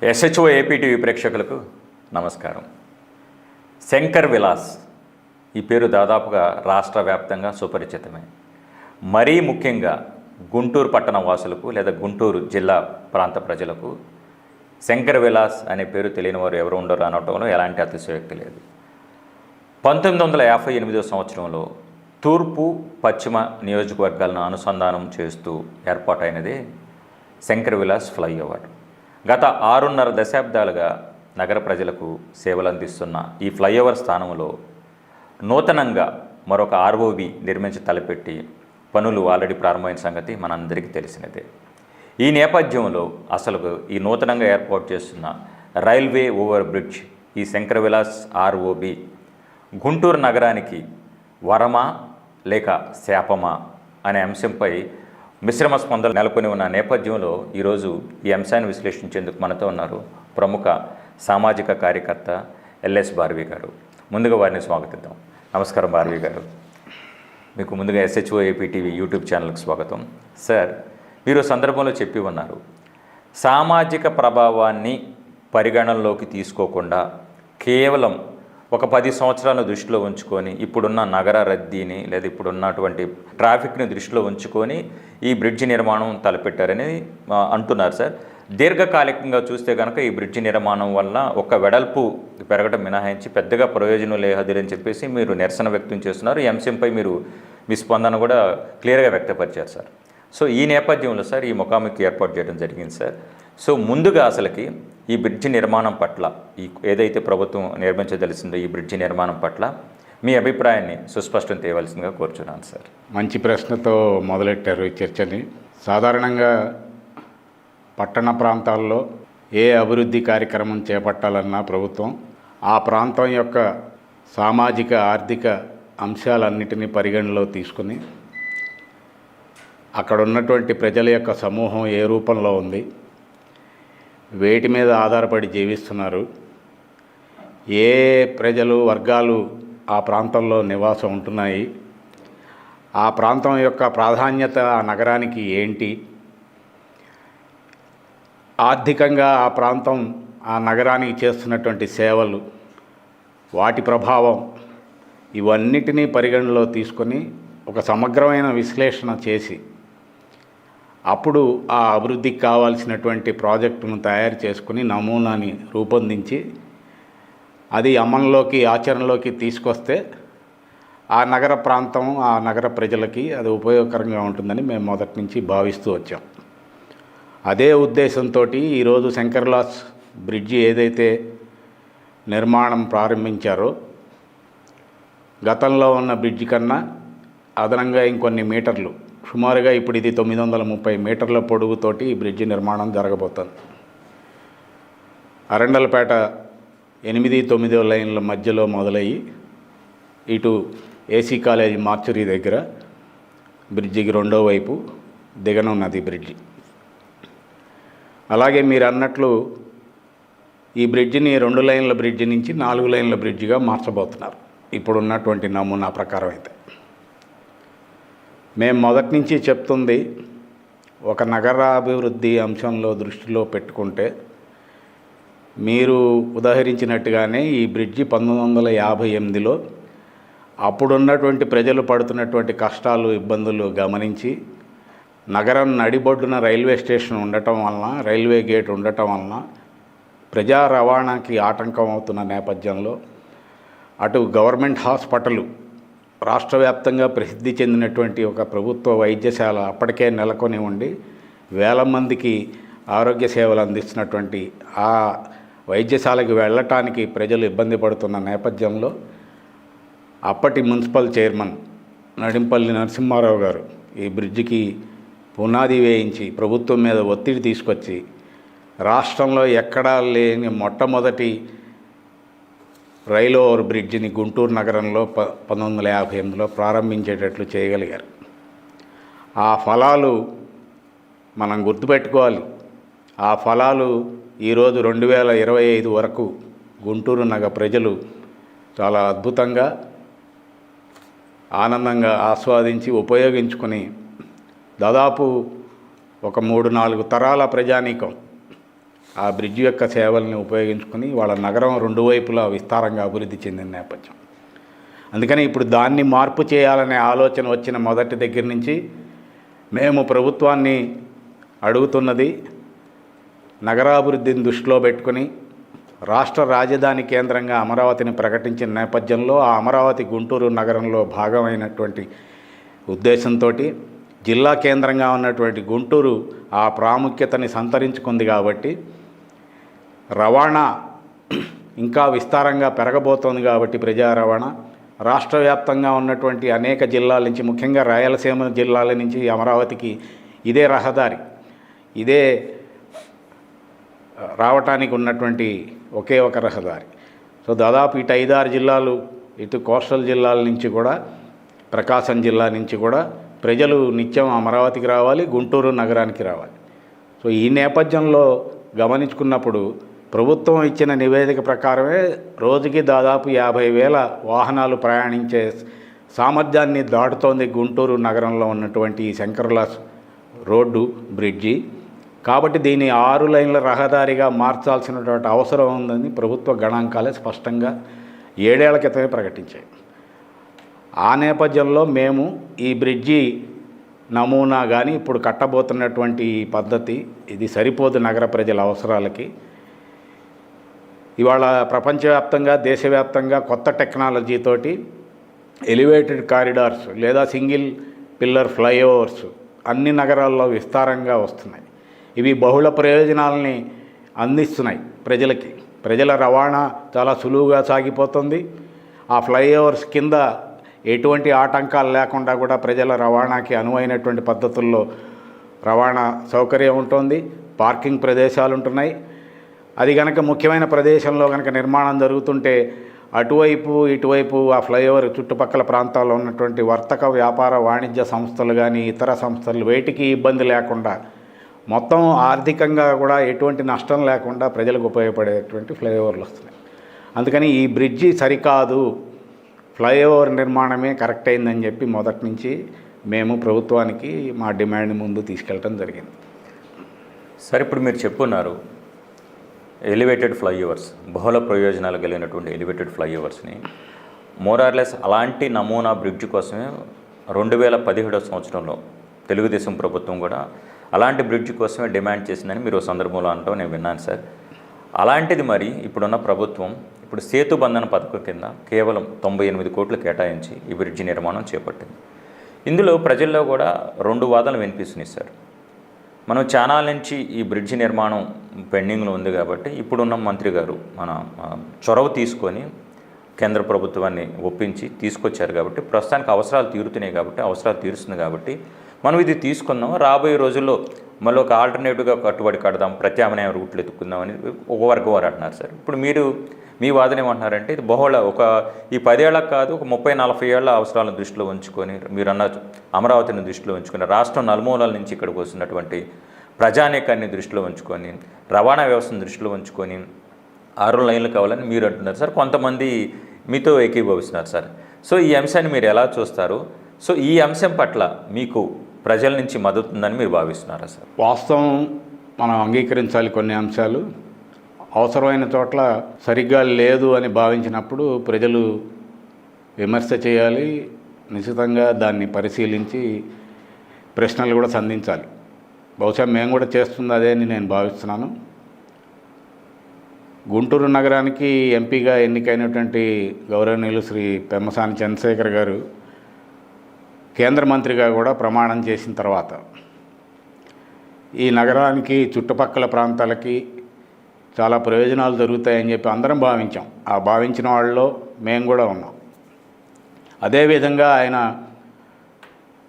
SHO AP TV ప్రేక్షకులకు నమస్కారం. శంకర్ విలాస్ ఈ పేరు దాదాపుగా రాష్ట్ర వ్యాప్తంగా సుపరిచితమే. మరీ ముఖ్యంగా గుంటూరు పట్టణ వాసులకు లేదా గుంటూరు జిల్లా ప్రాంత ప్రజలకు శంకర్ విలాస్ అనే పేరు తెలియని వారు ఎవరు ఉండరు అనటంలో ఎలాంటి అతిశయోక్తి లేదు. 1958 సంవత్సరంలో తూర్పు పశ్చిమ నియోజకవర్గాలను అనుసంధానం చేస్తూ ఏర్పాటైనదే శంకర్ విలాస్ ఫ్లైఓవర్. గత 6.5 దశాబ్దాలుగా నగర ప్రజలకు సేవలు అందిస్తున్న ఈ ఫ్లైఓవర్ స్థానంలో నూతనంగా మరొక ఆర్ఓబి నిర్మించి తలపెట్టి పనులు ఆల్రెడీ ప్రారంభమైన సంగతి మనందరికీ తెలిసినదే. ఈ నేపథ్యంలో అసలు ఈ నూతనంగా ఏర్పాటు చేస్తున్న రైల్వే ఓవర్ బ్రిడ్జ్, ఈ శంకర్ విలాస్ ఆర్ఓబి గుంటూరు నగరానికి వరమా లేక శాపమా అనే అంశంపై మిశ్రమ స్పందనలు నెలకొని ఉన్న నేపథ్యంలో ఈరోజు ఈ అంశాన్ని విశ్లేషించేందుకు మనతో ఉన్నారు ప్రముఖ సామాజిక కార్యకర్త ఎల్ఎస్ భార్వి గారు. ముందుగా వారిని స్వాగతిద్దాం. నమస్కారం భార్వి గారు. మీకు ముందుగా ఎస్హెచ్ఓ ఏపీ టీవీ యూట్యూబ్ ఛానల్కి స్వాగతం. సార్, మీరు సందర్భంలో చెప్పి ఉన్నారు, సామాజిక ప్రభావాన్ని పరిగణనలోకి తీసుకోకుండా కేవలం ఒక 10 సంవత్సరాలను దృష్టిలో ఉంచుకొని ఇప్పుడున్న నగర రద్దీని లేదా ఇప్పుడున్నటువంటి ట్రాఫిక్ని దృష్టిలో ఉంచుకొని ఈ బ్రిడ్జి నిర్మాణం తలపెట్టారని అంటున్నారు సార్. దీర్ఘకాలికంగా చూస్తే కనుక ఈ బ్రిడ్జి నిర్మాణం వల్ల ఒక వెడల్పు పెరగడం మినహాయించి పెద్దగా ప్రయోజనం లేదని చెప్పేసి మీరు నిరసన వ్యక్తం చేస్తున్నారు. ఈ అంశంపై మీరు మీ స్పందన కూడా క్లియర్గా వ్యక్తపరిచారు సార్. సో ఈ నేపథ్యంలో సార్ ఈ ముఖాముఖి ఏర్పాటు చేయడం జరిగింది సార్. సో ముందుగా అసలుకి ఈ బ్రిడ్జి నిర్మాణం పట్ల, ఈ ఏదైతే ప్రభుత్వం నిర్మించదలిసిందో ఈ బ్రిడ్జి నిర్మాణం పట్ల మీ అభిప్రాయాన్ని సుస్పష్టం చేయవలసిందిగా కోరుచున్నాను సార్. మంచి ప్రశ్నతో మొదలెట్టారు ఈ చర్చని. సాధారణంగా పట్టణ ప్రాంతాల్లో ఏ అభివృద్ధి కార్యక్రమం చేపట్టాలన్నా ప్రభుత్వం ఆ ప్రాంతం యొక్క సామాజిక ఆర్థిక అంశాలన్నిటినీ పరిగణలో తీసుకుని అక్కడ ఉన్నటువంటి ప్రజల యొక్క సమూహం ఏ రూపంలో ఉంది, వేటి మీద ఆధారపడి జీవిస్తున్నారు, ఏ ప్రజలు వర్గాలు ఆ ప్రాంతంలో నివాసం ఉంటున్నాయి, ఆ ప్రాంతం యొక్క ప్రాధాన్యత ఆ నగరానికి ఏంటి, ఆర్థికంగా ఆ ప్రాంతం ఆ నగరానికి చేస్తున్నటువంటి సేవలు, వాటి ప్రభావం, ఇవన్నిటినీ పరిగణలో తీసుకొని ఒక సమగ్రమైన విశ్లేషణ చేసి అప్పుడు ఆ అభివృద్ధికి కావాల్సినటువంటి ప్రాజెక్టును తయారు చేసుకుని నమూనాని రూపొందించి అది అమలులోకి ఆచరణలోకి తీసుకొస్తే ఆ నగర ప్రాంతం ఆ నగర ప్రజలకి అది ఉపయోగకరంగా ఉంటుందని మేము మొదటి నుంచి భావిస్తూ వచ్చాం. అదే ఉద్దేశంతో ఈరోజు శంకర్ విలాస్ బ్రిడ్జి ఏదైతే నిర్మాణం ప్రారంభించారో గతంలో ఉన్న బ్రిడ్జి కన్నా అదనంగా ఇంకొన్ని మీటర్లు, సుమారుగా ఇప్పుడు ఇది 930 మీటర్ల పొడవుతోటి ఈ బ్రిడ్జి నిర్మాణం జరగబోతుంది. అరండలపేట 8-9 లైన్ల మధ్యలో మొదలయ్యి ఇటు ఏసీ కాలేజీ మార్చురీ దగ్గర బ్రిడ్జికి రెండో వైపు దిగనున్నది బ్రిడ్జి. అలాగే మీరు అన్నట్లు ఈ బ్రిడ్జిని 2 లైన్ల బ్రిడ్జి నుంచి 4 లైన్ల బ్రిడ్జిగా మార్చబోతున్నారు ఇప్పుడున్నటువంటి నమూనా ప్రకారం. అయితే మేము మొదటి నుంచి చెప్తుంది, ఒక నగరాభివృద్ధి అంశంలో దృష్టిలో పెట్టుకుంటే మీరు ఉదాహరించినట్టుగానే ఈ బ్రిడ్జి 1958లో అప్పుడున్నటువంటి ప్రజలు పడుతున్నటువంటి కష్టాలు ఇబ్బందులు గమనించి నగరం నడిబొడ్డున రైల్వే స్టేషన్ ఉండటం వలన, రైల్వే గేట్ ఉండటం వలన ప్రజా రవాణాకి ఆటంకం అవుతున్న నేపథ్యంలో అటు గవర్నమెంట్ హాస్పిటల్, రాష్ట్ర వ్యాప్తంగా ప్రసిద్ధి చెందినటువంటి ఒక ప్రభుత్వ వైద్యశాల అప్పటికే నెలకొని ఉండి వేల మందికి ఆరోగ్య సేవలు అందిస్తున్నటువంటి ఆ వైద్యశాలకు వెళ్ళటానికి ప్రజలు ఇబ్బంది పడుతున్న నేపథ్యంలో అప్పటి మున్సిపల్ చైర్మన్ నడింపల్లి నరసింహారావు గారు ఈ బ్రిడ్జికి పునాది వేయించి ప్రభుత్వం మీద ఒత్తిడి తీసుకొచ్చి రాష్ట్రంలో ఎక్కడా లేని మొట్టమొదటి రైలు ఓవర్ బ్రిడ్జిని గుంటూరు నగరంలో 1958లో ప్రారంభించేటట్లు చేయగలిగారు. ఆ ఫలాలు మనం గుర్తుపెట్టుకోవాలి. ఆ ఫలాలు ఈరోజు 2025 వరకు గుంటూరు నగర ప్రజలు చాలా అద్భుతంగా ఆనందంగా ఆస్వాదించి ఉపయోగించుకుని దాదాపు ఒక 3-4 తరాల ప్రజానీకం ఆ బ్రిడ్జ్ యొక్క సేవల్ని ఉపయోగించుకుని వాళ్ళ నగరం రెండు వైపులా విస్తారంగా అభివృద్ధి చెందిన నేపథ్యం. అందుకని ఇప్పుడు దాన్ని మార్పు చేయాలనే ఆలోచన వచ్చిన మొదటి దగ్గర నుంచి మేము ప్రభుత్వాన్ని అడుగుతున్నది, నగరాభివృద్ధిని దృష్టిలో పెట్టుకుని రాష్ట్ర రాజధాని కేంద్రంగా అమరావతిని ప్రకటించిన నేపథ్యంలో ఆ అమరావతి గుంటూరు నగరంలో భాగమైనటువంటి ఉద్దేశంతో జిల్లా కేంద్రంగా ఉన్నటువంటి గుంటూరు ఆ ప్రాముఖ్యతని సంతరించుకుంది. కాబట్టి రవాణా ఇంకా విస్తారంగా పెరగబోతోంది. కాబట్టి ప్రజా రవాణా రాష్ట్ర వ్యాప్తంగా ఉన్నటువంటి అనేక జిల్లాల నుంచి, ముఖ్యంగా రాయలసీమ జిల్లాల నుంచి అమరావతికి ఇదే రహదారి, ఇదే రావటానికి ఉన్నటువంటి ఒకే ఒక రహదారి. సో దాదాపు ఇటు 5-6 జిల్లాలు, ఇటు కోస్టల్ జిల్లాల నుంచి కూడా, ప్రకాశం జిల్లా నుంచి కూడా ప్రజలు నిత్యం అమరావతికి రావాలి, గుంటూరు నగరానికి రావాలి. సో ఈ నేపథ్యంలో గమనించుకున్నప్పుడు ప్రభుత్వం ఇచ్చిన నివేదిక ప్రకారమే రోజుకి దాదాపు 50,000 వాహనాలు ప్రయాణించే సామర్థ్యాన్ని దాటుతోంది గుంటూరు నగరంలో ఉన్నటువంటి ఈ శంకర్లాస్ రోడ్డు బ్రిడ్జి. కాబట్టి దీన్ని 6 లైన్ల రహదారిగా మార్చాల్సినటువంటి అవసరం ఉందని ప్రభుత్వ గణాంకాలే స్పష్టంగా 7 ఏళ్ల క్రితమే ప్రకటించాయి. ఆ నేపథ్యంలో మేము ఈ బ్రిడ్జి నమూనా కానీ ఇప్పుడు కట్టబోతున్నటువంటి ఈ పద్ధతి ఇది సరిపోదు నగర ప్రజల అవసరాలకి. ఇవాళ ప్రపంచవ్యాప్తంగా, దేశవ్యాప్తంగా కొత్త టెక్నాలజీతోటి ఎలివేటెడ్ కారిడార్స్ లేదా సింగిల్ పిల్లర్ ఫ్లైఓవర్స్ అన్ని నగరాల్లో విస్తారంగా వస్తున్నాయి. ఇవి బహుళ ప్రయోజనాలని అందిస్తున్నాయి ప్రజలకి. ప్రజల రవాణా చాలా సులువుగా సాగిపోతుంది. ఆ ఫ్లైఓవర్స్ కింద ఎటువంటి ఆటంకాలు లేకుండా కూడా ప్రజల రవాణాకి అనువైనటువంటి పద్ధతుల్లో రవాణా సౌకర్యం ఉంటుంది. పార్కింగ్ ప్రదేశాలు ఉంటున్నాయి. అది కనుక ముఖ్యమైన ప్రదేశంలో కనుక నిర్మాణం జరుగుతుంటే అటువైపు ఇటువైపు ఆ ఫ్లైఓవర్ చుట్టుపక్కల ప్రాంతాల్లో ఉన్నటువంటి వర్తక, వ్యాపార, వాణిజ్య సంస్థలు కానీ ఇతర సంస్థలు వేటికి ఇబ్బంది లేకుండా మొత్తం ఆర్థికంగా కూడా ఎటువంటి నష్టం లేకుండా ప్రజలకు ఉపయోగపడేటువంటి ఫ్లైఓవర్లు వస్తున్నాయి. అందుకని ఈ బ్రిడ్జి సరికాదు, ఫ్లైఓవర్ నిర్మాణమే కరెక్ట్ అయిందని చెప్పి మొదటి నుంచి మేము ప్రభుత్వానికి మా డిమాండ్ ముందు తీసుకెళ్ళటం జరిగింది. సరే, ఇప్పుడు మీరు చెప్పున్నారు ఎలివేటెడ్ ఫ్లైఓవర్స్, బహుళ ప్రయోజనాలు కలిగినటువంటి ఎలివేటెడ్ ఫ్లైఓవర్స్ని మోరార్లెస్ అలాంటి నమూనా బ్రిడ్జ్ కోసమే 2017 సంవత్సరంలో తెలుగుదేశం ప్రభుత్వం కూడా అలాంటి బ్రిడ్జ్ కోసమే డిమాండ్ చేసిందని మీరు సందర్భంలో అంటాం నేను విన్నాను సార్. అలాంటిది మరి ఇప్పుడున్న ప్రభుత్వం ఇప్పుడు సేతుబంధన పథకం కింద కేవలం 98 కోట్లు కేటాయించి ఈ బ్రిడ్జి నిర్మాణం చేపట్టింది. ఇందులో ప్రజల్లో కూడా 2 వాదనలు వినిపిస్తున్నాయి సార్. మనం చానాల నుంచి ఈ బ్రిడ్జి నిర్మాణం పెండింగ్లో ఉంది కాబట్టి ఇప్పుడున్న మంత్రి గారు మన చొరవ తీసుకొని కేంద్ర ప్రభుత్వాన్ని ఒప్పించి తీసుకొచ్చారు కాబట్టి ప్రస్తుతానికి అవసరాలు తీరుతున్నాయి కాబట్టి, అవసరాలు తీరుస్తుంది కాబట్టి మనం ఇది తీసుకుందాం, రాబోయే రోజుల్లో మళ్ళీ ఒక ఆల్టర్నేటివ్గా కట్టుబడి కడదాం, ప్రత్యామ్నాయ రూట్లు ఎత్తుకుందాం అని ఒక వర్గం వారు అంటున్నారు సార్. ఇప్పుడు మీరు మీ వాదన ఏమంటున్నారంటే ఇది బహుళ ఈ 10 ఏళ్ళకు కాదు, ఒక 30-40 ఏళ్ల అవసరాలను దృష్టిలో ఉంచుకొని, మీరన్న అమరావతిని దృష్టిలో ఉంచుకొని, రాష్ట్రం నలుమూలల నుంచి ఇక్కడికి వస్తున్నటువంటి ప్రజానీకాన్ని దృష్టిలో ఉంచుకొని, రవాణా వ్యవస్థను దృష్టిలో ఉంచుకొని 6 లైన్లు కావాలని మీరు అంటున్నారు సార్. కొంతమంది మీతో ఏకీభవిస్తున్నారు సార్. సో ఈ అంశాన్ని మీరు ఎలా చూస్తారు? సో ఈ అంశం పట్ల మీకు ప్రజల నుంచి మద్దతు ఉందని మీరు భావిస్తున్నారా సార్? వాస్తవం మనం అంగీకరించాలి. కొన్ని అంశాలు అవసరమైన చోట్ల సరిగ్గా లేదు అని భావించినప్పుడు ప్రజలు విమర్శ చేయాలి, నిశ్చితంగా దాన్ని పరిశీలించి ప్రశ్నలు కూడా సంధించాలి. బహుశా మేము కూడా చేస్తుంది అదే అని నేను భావిస్తున్నాను. గుంటూరు నగరానికి ఎంపీగా ఎన్నికైనటువంటి గౌరవనీయులు శ్రీ పెమ్మసాని చంద్రశేఖర్ గారు కేంద్ర మంత్రిగా కూడా ప్రమాణం చేసిన తర్వాత ఈ నగరానికి, చుట్టుపక్కల ప్రాంతాలకి చాలా ప్రయోజనాలు జరుగుతాయని చెప్పి అందరం భావించాం. ఆ భావించిన వాళ్ళలో మేము కూడా ఉన్నాం. అదేవిధంగా ఆయన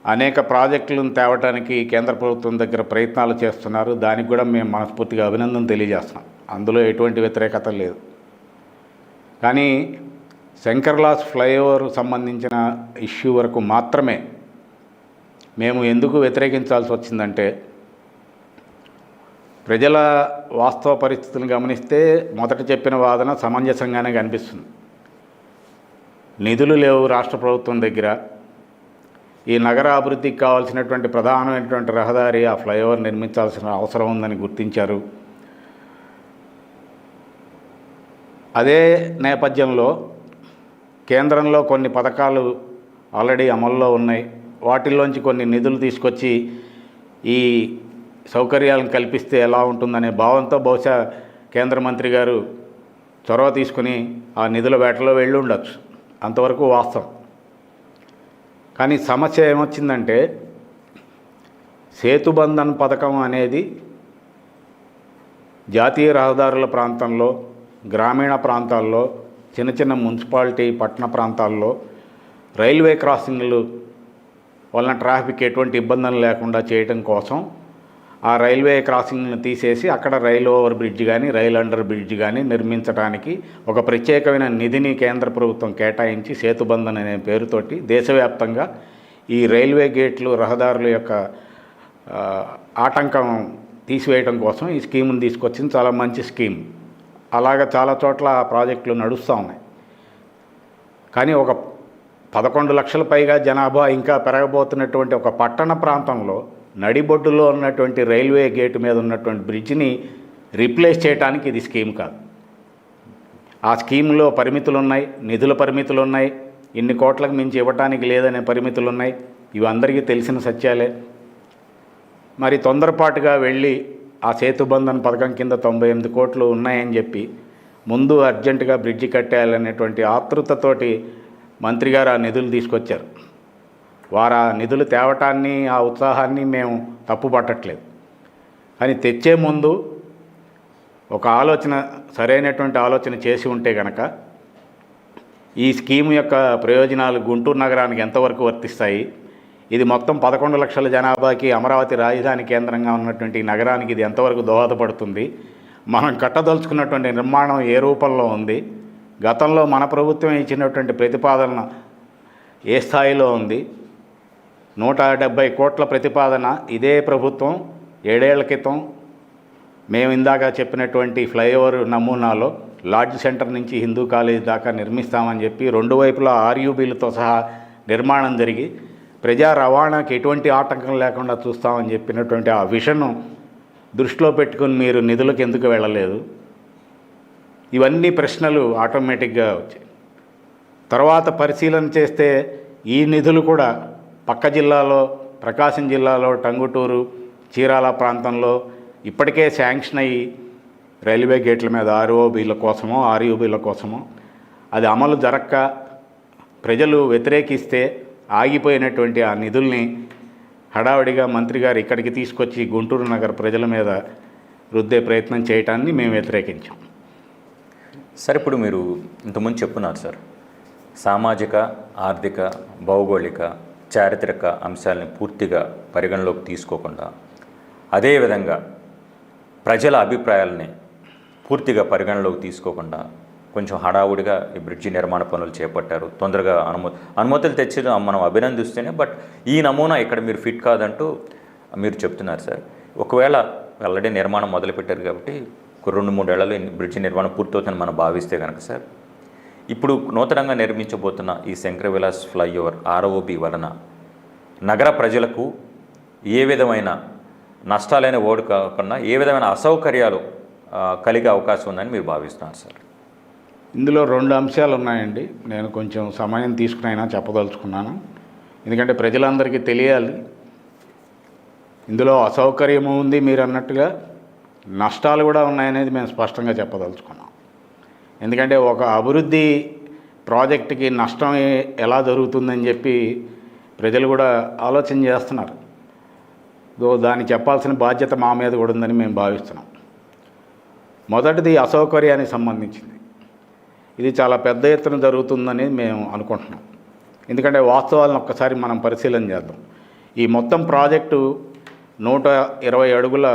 అనేక ప్రాజెక్టులను తేవటానికి కేంద్ర ప్రభుత్వం దగ్గర ప్రయత్నాలు చేస్తున్నారు. దానికి కూడా మేము మనస్ఫూర్తిగా అభినందన తెలియజేస్తున్నాం. అందులో ఎటువంటి వ్యతిరేకత లేదు. కానీ శంకర్లాస్ ఫ్లైఓవర్ సంబంధించిన ఇష్యూ వరకు మాత్రమే మేము ఎందుకు వ్యతిరేకించాల్సి వచ్చిందంటే, ప్రజల వాస్తవ పరిస్థితులను గమనిస్తే మొదట చెప్పిన వాదన సమంజసంగానే కనిపిస్తుంది. నిధులు లేవు రాష్ట్ర ప్రభుత్వం దగ్గర. ఈ నగర అభివృద్ధికి కావాల్సినటువంటి ప్రధానమైనటువంటి రహదారి, ఆ ఫ్లైఓవర్ నిర్మించాల్సిన అవసరం ఉందని గుర్తించారు. అదే నేపథ్యంలో కేంద్రంలో కొన్ని పథకాలు ఆల్రెడీ అమల్లో ఉన్నాయి. వాటిల్లోంచి కొన్ని నిధులు తీసుకొచ్చి ఈ సౌకర్యాలను కల్పిస్తే ఎలా ఉంటుందనే భావంతో బహుశా కేంద్ర మంత్రి గారు చొరవ తీసుకుని ఆ నిధుల వేటలో వెళ్ళి ఉండొచ్చు. అంతవరకు వాస్తవం. కానీ సమస్య ఏమొచ్చిందంటే సేతుబంధన్ పథకం అనేది జాతీయ రహదారుల ప్రాంతంలో, గ్రామీణ ప్రాంతాల్లో, చిన్న చిన్న మున్సిపాలిటీ పట్టణ ప్రాంతాల్లో రైల్వే క్రాసింగ్లు వలన ట్రాఫిక్ ఎటువంటి ఇబ్బందులు లేకుండా చేయడం కోసం ఆ రైల్వే క్రాసింగ్ను తీసేసి అక్కడ రైల్ ఓవర్ బ్రిడ్జ్ కానీ రైల్ అండర్ బ్రిడ్జ్ కానీ నిర్మించడానికి ఒక ప్రత్యేకమైన నిధిని కేంద్ర ప్రభుత్వం కేటాయించి సేతుబంధన్ అనే పేరుతోటి దేశవ్యాప్తంగా ఈ రైల్వే గేట్లు రహదారుల యొక్క ఆటంకం తీసివేయడం కోసం ఈ స్కీమ్ని తీసుకొచ్చింది. చాలా మంచి స్కీమ్. అలాగా చాలా చోట్ల ప్రాజెక్టులు నడుస్తూ ఉన్నాయి. కానీ ఒక 11 లక్షల పైగా జనాభా ఇంకా పెరగబోతున్నటువంటి ఒక పట్టణ ప్రాంతంలో నడిబొడ్డులో ఉన్నటువంటి రైల్వే గేటు మీద ఉన్నటువంటి బ్రిడ్జిని రీప్లేస్ చేయడానికి ఇది స్కీమ్ కాదు. ఆ స్కీమ్లో పరిమితులు ఉన్నాయి, నిధుల పరిమితులు ఉన్నాయి, ఇన్ని కోట్లకు మించి ఇవ్వటానికి లేదనే పరిమితులు ఉన్నాయి. ఇవి అందరికీ తెలిసిన సత్యాలే. మరి తొందరపాటుగా వెళ్ళి ఆ సేతుబంధన్ పథకం కింద 98 కోట్లు ఉన్నాయని చెప్పి ముందు అర్జెంటుగా బ్రిడ్జి కట్టేయాలనేటువంటి ఆతృతతోటి మంత్రి గారు ఆ నిధులు తీసుకొచ్చారు. వారు ఆ నిధులు తేవటాన్ని, ఆ ఉత్సాహాన్ని మేము తప్పుపట్టట్లేదు. కానీ తెచ్చే ముందు ఒక ఆలోచన, సరైనటువంటి ఆలోచన చేసి ఉంటే కనుక ఈ స్కీమ్ యొక్క ప్రయోజనాలు గుంటూరు నగరానికి ఎంతవరకు వర్తిస్తాయి, ఇది మొత్తం 11 లక్షల జనాభాకి అమరావతి రాజధాని కేంద్రంగా ఉన్నటువంటి ఈ నగరానికి ఇది ఎంతవరకు దోహదపడుతుంది, మనం కట్టదలుచుకున్నటువంటి నిర్మాణం ఏ రూపంలో ఉంది, గతంలో మన ప్రభుత్వం ఇచ్చినటువంటి ప్రతిపాదన ఏ స్థాయిలో ఉంది, 170 కోట్ల ప్రతిపాదన ఇదే ప్రభుత్వం 7 ఏళ్ల క్రితం మేము ఇందాక చెప్పినటువంటి ఫ్లైఓవర్ నమూనాలో లాడ్జ్ సెంటర్ నుంచి హిందూ కాలేజ్ దాకా నిర్మిస్తామని చెప్పి 2 వైపులా ఆర్యూబీలతో సహా నిర్మాణం జరిగి ప్రజా రవాణాకి ఎటువంటి ఆటంకం లేకుండా చూస్తామని చెప్పినటువంటి ఆ విషన్ను దృష్టిలో పెట్టుకుని మీరు నిధులకు ఎందుకు వెళ్ళలేదు? ఇవన్నీ ప్రశ్నలు ఆటోమేటిక్గా వచ్చాయి. తర్వాత పరిశీలన చేస్తే ఈ నిధులు కూడా పక్క జిల్లాలో, ప్రకాశం జిల్లాలో టంగుటూరు, చీరాల ప్రాంతంలో ఇప్పటికే శాంక్షన్ అయ్యి రైల్వే గేట్ల మీద ఆర్ఓబీల కోసమో ఆర్యూబీల కోసమో అది అమలు జరక్క ప్రజలు వ్యతిరేకిస్తే ఆగిపోయినటువంటి ఆ నిధుల్ని హడావిడిగా మంత్రి గారు ఇక్కడికి తీసుకొచ్చి గుంటూరు నగర ప్రజల మీద రుద్దే ప్రయత్నం చేయటాన్ని మేము వ్యతిరేకించాం. సార్, ఇప్పుడు మీరు ఇంతకుముందు చెప్పున్నారు సార్, సామాజిక, ఆర్థిక, భౌగోళిక, చారిత్రక అంశాలని పూర్తిగా పరిగణలోకి తీసుకోకుండా అదేవిధంగా ప్రజల అభిప్రాయాలని పూర్తిగా పరిగణలోకి తీసుకోకుండా కొంచెం హడావుడిగా ఈ బ్రిడ్జి నిర్మాణ పనులు చేపట్టారు. తొందరగా అనుమతులు తెచ్చి మనం అభినందిస్తేనే, బట్ ఈ నమూనా ఇక్కడ మీరు ఫిట్ కాదంటూ మీరు చెప్తున్నారు సార్. ఒకవేళ ఆల్రెడీ నిర్మాణం మొదలుపెట్టారు కాబట్టి 2-3 ఏళ్లలో బ్రిడ్జి నిర్మాణం పూర్తవుతుందని మనం భావిస్తే కనుక సార్, ఇప్పుడు నూతనంగా నిర్మించబోతున్న ఈ శంకర విలాస్ ఫ్లైఓవర్ ఆర్ఓబి వలన నగర ప్రజలకు ఏ విధమైన నష్టాలైన ఓడి కాకుండా ఏ విధమైన అసౌకర్యాలు కలిగే అవకాశం ఉందని మీరు భావిస్తున్నారు సార్? ఇందులో 2 అంశాలు ఉన్నాయండి. నేను కొంచెం సమయం తీసుకునైనా చెప్పదలుచుకున్నాను, ఎందుకంటే ప్రజలందరికీ తెలియాలి. ఇందులో అసౌకర్యము ఉంది మీరు అన్నట్టుగా, నష్టాలు కూడా ఉన్నాయనేది మేము స్పష్టంగా చెప్పదలుచుకున్నాం. ఎందుకంటే ఒక అభివృద్ధి ప్రాజెక్టుకి నష్టం ఎలా జరుగుతుందని చెప్పి ప్రజలు కూడా ఆలోచన చేస్తున్నారు. దాన్ని చెప్పాల్సిన బాధ్యత మా మీద కూడా ఉందని మేము భావిస్తున్నాం. మొదటిది అసౌకర్యానికి సంబంధించింది. ఇది చాలా పెద్ద ఎత్తున జరుగుతుందని మేము అనుకుంటున్నాం. ఎందుకంటే వాస్తవాలను ఒక్కసారి మనం పరిశీలన చేద్దాం. ఈ మొత్తం ప్రాజెక్టు 120 అడుగుల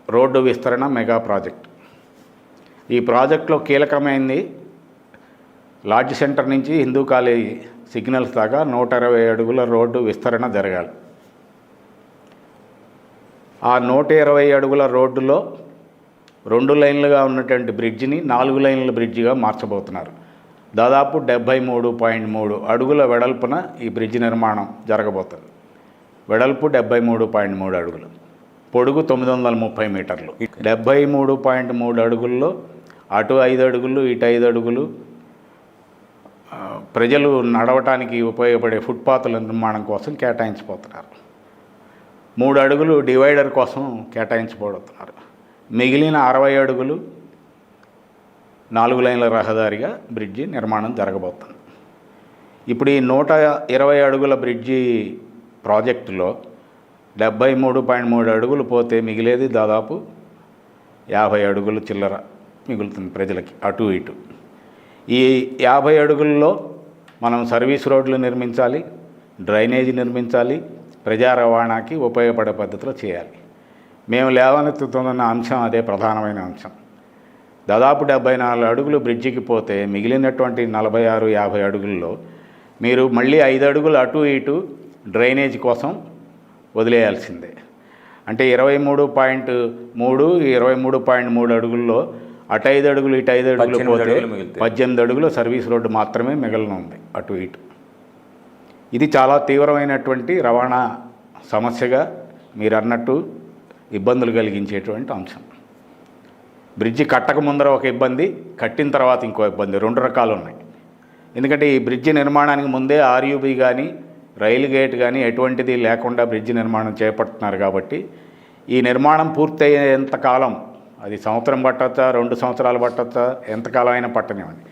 రోడ్డు విస్తరణ మెగా ప్రాజెక్ట్. ఈ ప్రాజెక్టులో కీలకమైంది లాడ్జ్ సెంటర్ నుంచి హిందూ కాలేజీ సిగ్నల్స్ దాకా 120 అడుగుల రోడ్డు విస్తరణ జరగాలి. ఆ 120 అడుగుల రోడ్డులో 2 లైన్లుగా ఉన్నటువంటి బ్రిడ్జిని 4 లైన్ల బ్రిడ్జిగా మార్చబోతున్నారు. దాదాపు 73.3 అడుగుల వెడల్పున ఈ బ్రిడ్జి నిర్మాణం జరగబోతుంది. వెడల్పు 73.3 అడుగులు, పొడుగు 930 మీటర్లు. 73.3 అడుగుల్లో అటు 5 అడుగులు ఇటు 5 అడుగులు ప్రజలు నడవటానికి ఉపయోగపడే ఫుట్పాత్ల నిర్మాణం కోసం కేటాయించిపోతున్నారు. 3 అడుగులు డివైడర్ కోసం కేటాయించబడుతున్నారు. మిగిలిన 60 అడుగులు 4 లైన్ల రహదారిగా బ్రిడ్జి నిర్మాణం జరగబోతుంది. ఇప్పుడు ఈ 120 అడుగుల బ్రిడ్జి ప్రాజెక్టులో 73.3 అడుగులు పోతే మిగిలేది దాదాపు 50 అడుగులు చిల్లర మిగులుతుంది ప్రజలకి అటు ఇటు. ఈ 50 అడుగుల్లో మనం సర్వీస్ రోడ్లు నిర్మించాలి, డ్రైనేజీ నిర్మించాలి, ప్రజా రవాణాకి ఉపయోగపడే పద్ధతిలో చేయాలి. మేము లేవనెత్తుతున్న అంశం అదే ప్రధానమైన అంశం. దాదాపు 74 అడుగులు బ్రిడ్జికి పోతే మిగిలినటువంటి 46-50 అడుగుల్లో మీరు మళ్ళీ 5 అడుగులు అటు ఇటు డ్రైనేజ్ కోసం వదిలేయాల్సిందే. అంటే 23.3, 23.3 అడుగుల్లో అటు 5 అడుగులు ఇటు 5 అడుగులు పోతే 18 అడుగులు సర్వీస్ రోడ్డు మాత్రమే మిగలనుంది అటు ఇటు. ఇది చాలా తీవ్రమైనటువంటి రవాణా సమస్యగా మీరు అన్నట్టు ఇబ్బందులు కలిగించేటువంటి అంశం. బ్రిడ్జి కట్టక ముందర ఒక ఇబ్బంది, కట్టిన తర్వాత ఇంకో ఇబ్బంది, 2 రకాలు ఉన్నాయి. ఎందుకంటే ఈ బ్రిడ్జి నిర్మాణానికి ముందే ఆర్యూబీ కానీ రైలు గేట్ కానీ ఎటువంటిది లేకుండా బ్రిడ్జి నిర్మాణం చేపడుతున్నారు. కాబట్టి ఈ నిర్మాణం పూర్తయ్యేంతకాలం, అది సంవత్సరం పట్టచ్చా 2 సంవత్సరాలు పట్టచ్చా, ఎంతకాలం అయినా పట్టనివ్వండి,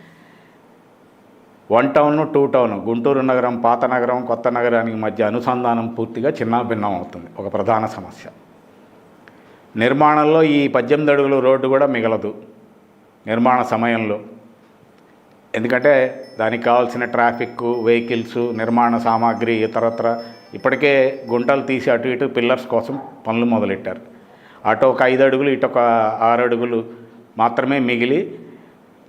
1 టౌన్ 2 టౌన్, గుంటూరు నగరం పాత నగరం కొత్త నగరానికి మధ్య అనుసంధానం పూర్తిగా చిన్నాభిన్నం అవుతుంది. ఒక ప్రధాన సమస్య. నిర్మాణంలో ఈ 18 అడుగుల రోడ్డు కూడా మిగలదు నిర్మాణ సమయంలో. ఎందుకంటే దానికి కావాల్సిన ట్రాఫిక్, వెహికల్స్, నిర్మాణ సామాగ్రి ఇతరత్ర ఇప్పటికే గుంటలు తీసి అటు ఇటు పిల్లర్స్ కోసం పనులు మొదలెట్టారు. అటు ఒక 5 అడుగులు ఇటు ఒక 6 అడుగులు మాత్రమే మిగిలి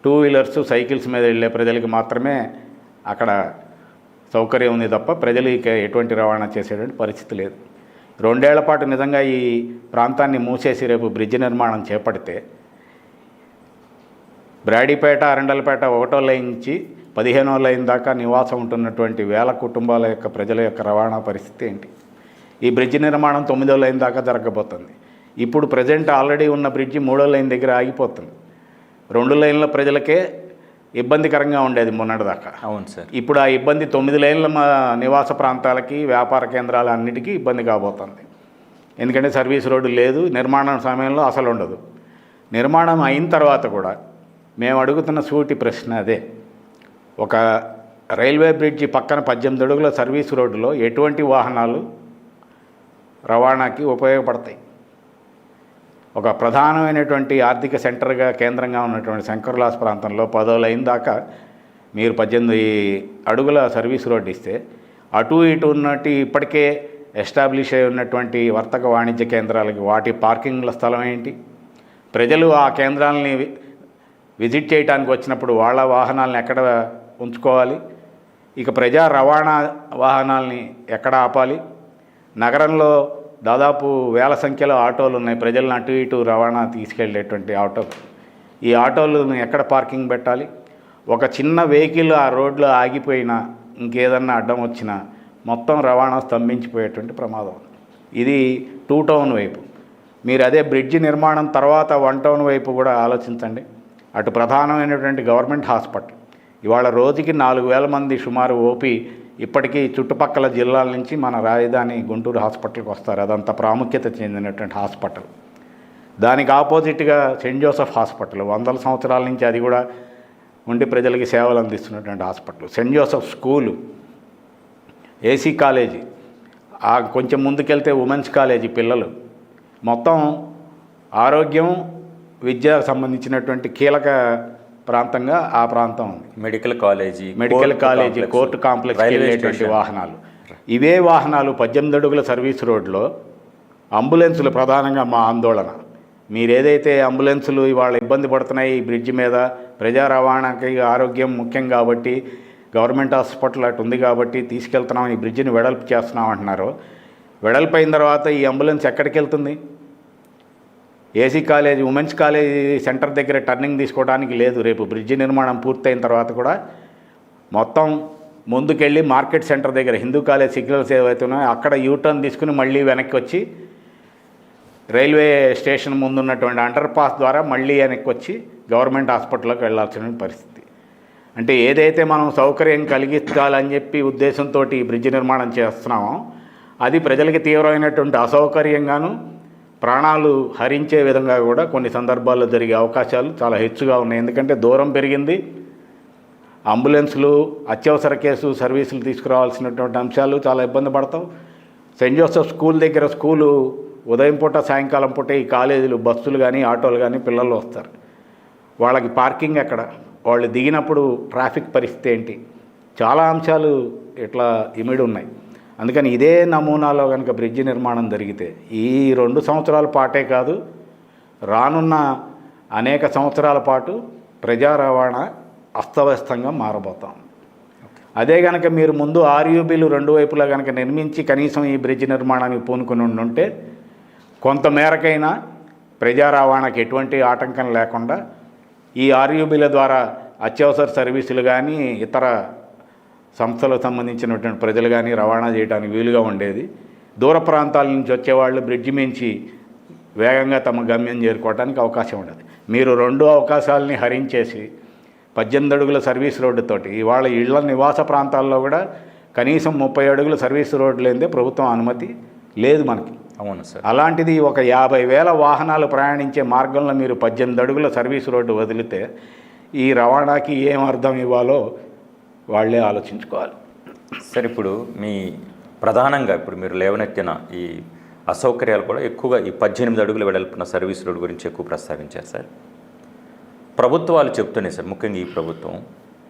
2 వీలర్స్ సైకిల్స్ మీద వెళ్ళే ప్రజలకి మాత్రమే అక్కడ సౌకర్యం ఉంది తప్ప ప్రజలకి ఎటువంటి రవాణా చేసేటువంటి పరిస్థితి లేదు. 2 ఏళ్ల పాటు నిజంగా ఈ ప్రాంతాన్ని మూసేసి రేపు బ్రిడ్జి నిర్మాణం చేపడితే బ్రాడీపేట, అరండలపేట 1వ లైన్ నుంచి 15వ లైన్ దాకా నివాసం ఉంటున్నటువంటి వేల కుటుంబాల యొక్క ప్రజల యొక్క రవాణా పరిస్థితి ఏంటి? ఈ బ్రిడ్జి నిర్మాణం 9వ లైన్ దాకా జరగబోతుంది. ఇప్పుడు ప్రజెంట్ ఆల్రెడీ ఉన్న బ్రిడ్జి 3వ లైన్ దగ్గర ఆగిపోతుంది. 2 లైన్ల ప్రజలకే ఇబ్బందికరంగా ఉండేది మొన్నటిదాకా. అవును సార్. ఇప్పుడు ఆ ఇబ్బంది 9 లైన్ల నివాస ప్రాంతాలకి, వ్యాపార కేంద్రాలు అన్నిటికీ ఇబ్బంది కాబోతుంది. ఎందుకంటే సర్వీస్ రోడ్డు లేదు, నిర్మాణం సమయంలో అసలు ఉండదు. నిర్మాణం అయిన తర్వాత కూడా మేము అడుగుతున్న సూటి ప్రశ్న అదే. ఒక రైల్వే బ్రిడ్జి పక్కన 18 అడుగుల సర్వీస్ రోడ్డులో ఎటువంటి వాహనాలు రవాణాకి ఉపయోగపడతాయి? ఒక ప్రధానమైనటువంటి ఆర్థిక సెంటర్గా కేంద్రంగా ఉన్నటువంటి శంకర్లాస్ ప్రాంతంలో 10వ లైన్ దాకా మీరు 18 అడుగుల సర్వీస్ రోడ్డు ఇస్తే అటు ఇటు ఉన్నట్టు ఇప్పటికే ఎస్టాబ్లిష్ అయి ఉన్నటువంటి వర్తక వాణిజ్య కేంద్రాలకి వాటి పార్కింగ్ల స్థలం ఏంటి? ప్రజలు ఆ కేంద్రాలని విజిట్ చేయడానికి వచ్చినప్పుడు వాళ్ళ వాహనాలను ఎక్కడ ఉంచుకోవాలి? ఇక ప్రజా రవాణా వాహనాలని ఎక్కడ ఆపాలి? నగరంలో దాదాపు వేల సంఖ్యలో ఆటోలు ఉన్నాయి, ప్రజలను అటు ఇటు రవాణా తీసుకెళ్ళేటువంటి ఆటోలు. ఈ ఆటోలను ఎక్కడ పార్కింగ్ పెట్టాలి? ఒక చిన్న వెహికల్ ఆ రోడ్లో ఆగిపోయినా, ఇంకేదన్నా అడ్డం వచ్చినా మొత్తం రవాణా స్తంభించిపోయేటువంటి ప్రమాదం. ఇది 2 టౌన్ వైపు. మీరు అదే బ్రిడ్జి నిర్మాణం తర్వాత 1 టౌన్ వైపు కూడా ఆలోచించండి. అటు ప్రధానమైనటువంటి గవర్నమెంట్ హాస్పిటల్ ఇవాళ రోజుకి 4,000 మంది సుమారు ఓపీ ఇప్పటికీ చుట్టుపక్కల జిల్లాల నుంచి మన రాజధాని గుంటూరు హాస్పిటల్కి వస్తారు. అదంత ప్రాముఖ్యత చెందినటువంటి హాస్పిటల్. దానికి ఆపోజిట్గా సెయింట్ జోసెఫ్ హాస్పిటల్ 100 సంవత్సరాల నుంచి అది కూడా ఉండి ప్రజలకి సేవలు అందిస్తున్నటువంటి hospital. Saint Joseph school, AC college, కొంచెం ముందుకెళ్తే ఉమెన్స్ కాలేజీ పిల్లలు, మొత్తం ఆరోగ్యం విద్యకు సంబంధించినటువంటి కీలక ప్రాంతంగా ఆ ప్రాంతం ఉంది. మెడికల్ కాలేజీ, కోర్టు కాంప్లెక్స్ వెళ్ళేటువంటి వాహనాలు. ఇవే వాహనాలు 18 అడుగుల సర్వీస్ రోడ్లో అంబులెన్సులు ప్రధానంగా మా ఆందోళన. మీరేదైతే అంబులెన్సులు ఇవాళ ఇబ్బంది పడుతున్నాయి ఈ బ్రిడ్జి మీద, ప్రజా రవాణాకి ఆరోగ్యం ముఖ్యం కాబట్టి గవర్నమెంట్ హాస్పిటల్ అటు ఉంది కాబట్టి తీసుకెళ్తున్నాం, ఈ బ్రిడ్జిని వెడల్పు చేస్తున్నాం అంటున్నారు. వెడల్పు అయిన తర్వాత ఈ అంబులెన్స్ ఎక్కడికి వెళ్తుంది? AC college, women's college centre దగ్గర టర్నింగ్ తీసుకోవడానికి లేదు. రేపు బ్రిడ్జి నిర్మాణం పూర్తయిన తర్వాత కూడా మొత్తం ముందుకెళ్ళి మార్కెట్ సెంటర్ దగ్గర హిందూ కాలేజ్ సిగ్నల్స్ ఏవైతే ఉన్నాయో అక్కడ యూటర్న్ తీసుకుని మళ్ళీ వెనక్కి వచ్చి రైల్వే స్టేషన్ ముందున్నటువంటి అండర్ పాస్ ద్వారా మళ్ళీ వెనక్కి వచ్చి గవర్నమెంట్ హాస్పిటల్లోకి వెళ్ళాల్సిన పరిస్థితి. అంటే ఏదైతే మనం సౌకర్యం కలిగించాలని చెప్పి ఉద్దేశంతో ఈ బ్రిడ్జి నిర్మాణం చేస్తున్నామో అది ప్రజలకి తీవ్రమైనటువంటి అసౌకర్యంగాను ప్రాణాలు హరించే విధంగా కూడా కొన్ని సందర్భాల్లో జరిగే అవకాశాలు చాలా హెచ్చుగా ఉన్నాయి. ఎందుకంటే దూరం పెరిగింది, అంబులెన్సులు, అత్యవసర కేసు సర్వీసులు తీసుకురావాల్సినటువంటి అంశాలు చాలా ఇబ్బంది పడతాం. సెయింట్ జోసెఫ్ స్కూల్ దగ్గర స్కూలు ఉదయం పూట సాయంకాలం పూట ఈ కాలేజీలు బస్సులు కానీ ఆటోలు కానీ పిల్లలు వస్తారు, వాళ్ళకి పార్కింగ్ ఎక్కడ, వాళ్ళు దిగినప్పుడు ట్రాఫిక్ పరిస్థితి ఏంటి, చాలా అంశాలు ఇట్లా ఇమిడి ఉన్నాయి. అందుకని ఇదే నమూనాలో కనుక బ్రిడ్జి నిర్మాణం జరిగితే ఈ 2 సంవత్సరాల పాటే కాదు, రానున్న అనేక సంవత్సరాల పాటు ప్రజా రవాణా అస్తవ్యస్తంగా మారబోతాం. అదే కనుక మీరు ముందు ఆర్యూబీలు 2 వైపులా కనుక నిర్మించి కనీసం ఈ బ్రిడ్జి నిర్మాణానికి పూనుకొని ఉంటే కొంత మేరకైనా ప్రజా రవాణాకి ఎటువంటి ఆటంకం లేకుండా ఈ ఆర్యూబీల ద్వారా అత్యవసర సర్వీసులు కానీ ఇతర సంస్థలకు సంబంధించినటువంటి ప్రజలు కానీ రవాణా చేయడానికి వీలుగా ఉండేది. దూర ప్రాంతాల నుంచి వచ్చేవాళ్ళు బ్రిడ్జి మించి వేగంగా తమ గమ్యం చేరుకోవడానికి అవకాశం ఉండదు. మీరు 2 అవకాశాలని హరించేసి 18 అడుగుల సర్వీస్ రోడ్డుతోటి ఇవాళ ఇళ్ల నివాస ప్రాంతాల్లో కూడా కనీసం 30 అడుగుల సర్వీస్ రోడ్డు లేదే ప్రభుత్వం అనుమతి లేదు మనకి. అవును సార్. అలాంటిది ఒక 50,000 వాహనాలు ప్రయాణించే మార్గంలో మీరు 18 అడుగుల సర్వీస్ రోడ్డు వదిలితే ఈ రవాణాకి ఏం అర్థం ఇవ్వాలో వాళ్ళే ఆలోచించుకోవాలి. సార్, ఇప్పుడు మీ ప్రధానంగా ఇప్పుడు మీరు లేవనెత్తిన ఈ అసౌకర్యాలు కూడా ఎక్కువగా ఈ 18 అడుగులు వెడల్పున సర్వీస్ రోడ్డు గురించి ఎక్కువ ప్రస్తావించారు సార్. ప్రభుత్వాలు చెప్తున్నాయి సార్, ముఖ్యంగా ఈ ప్రభుత్వం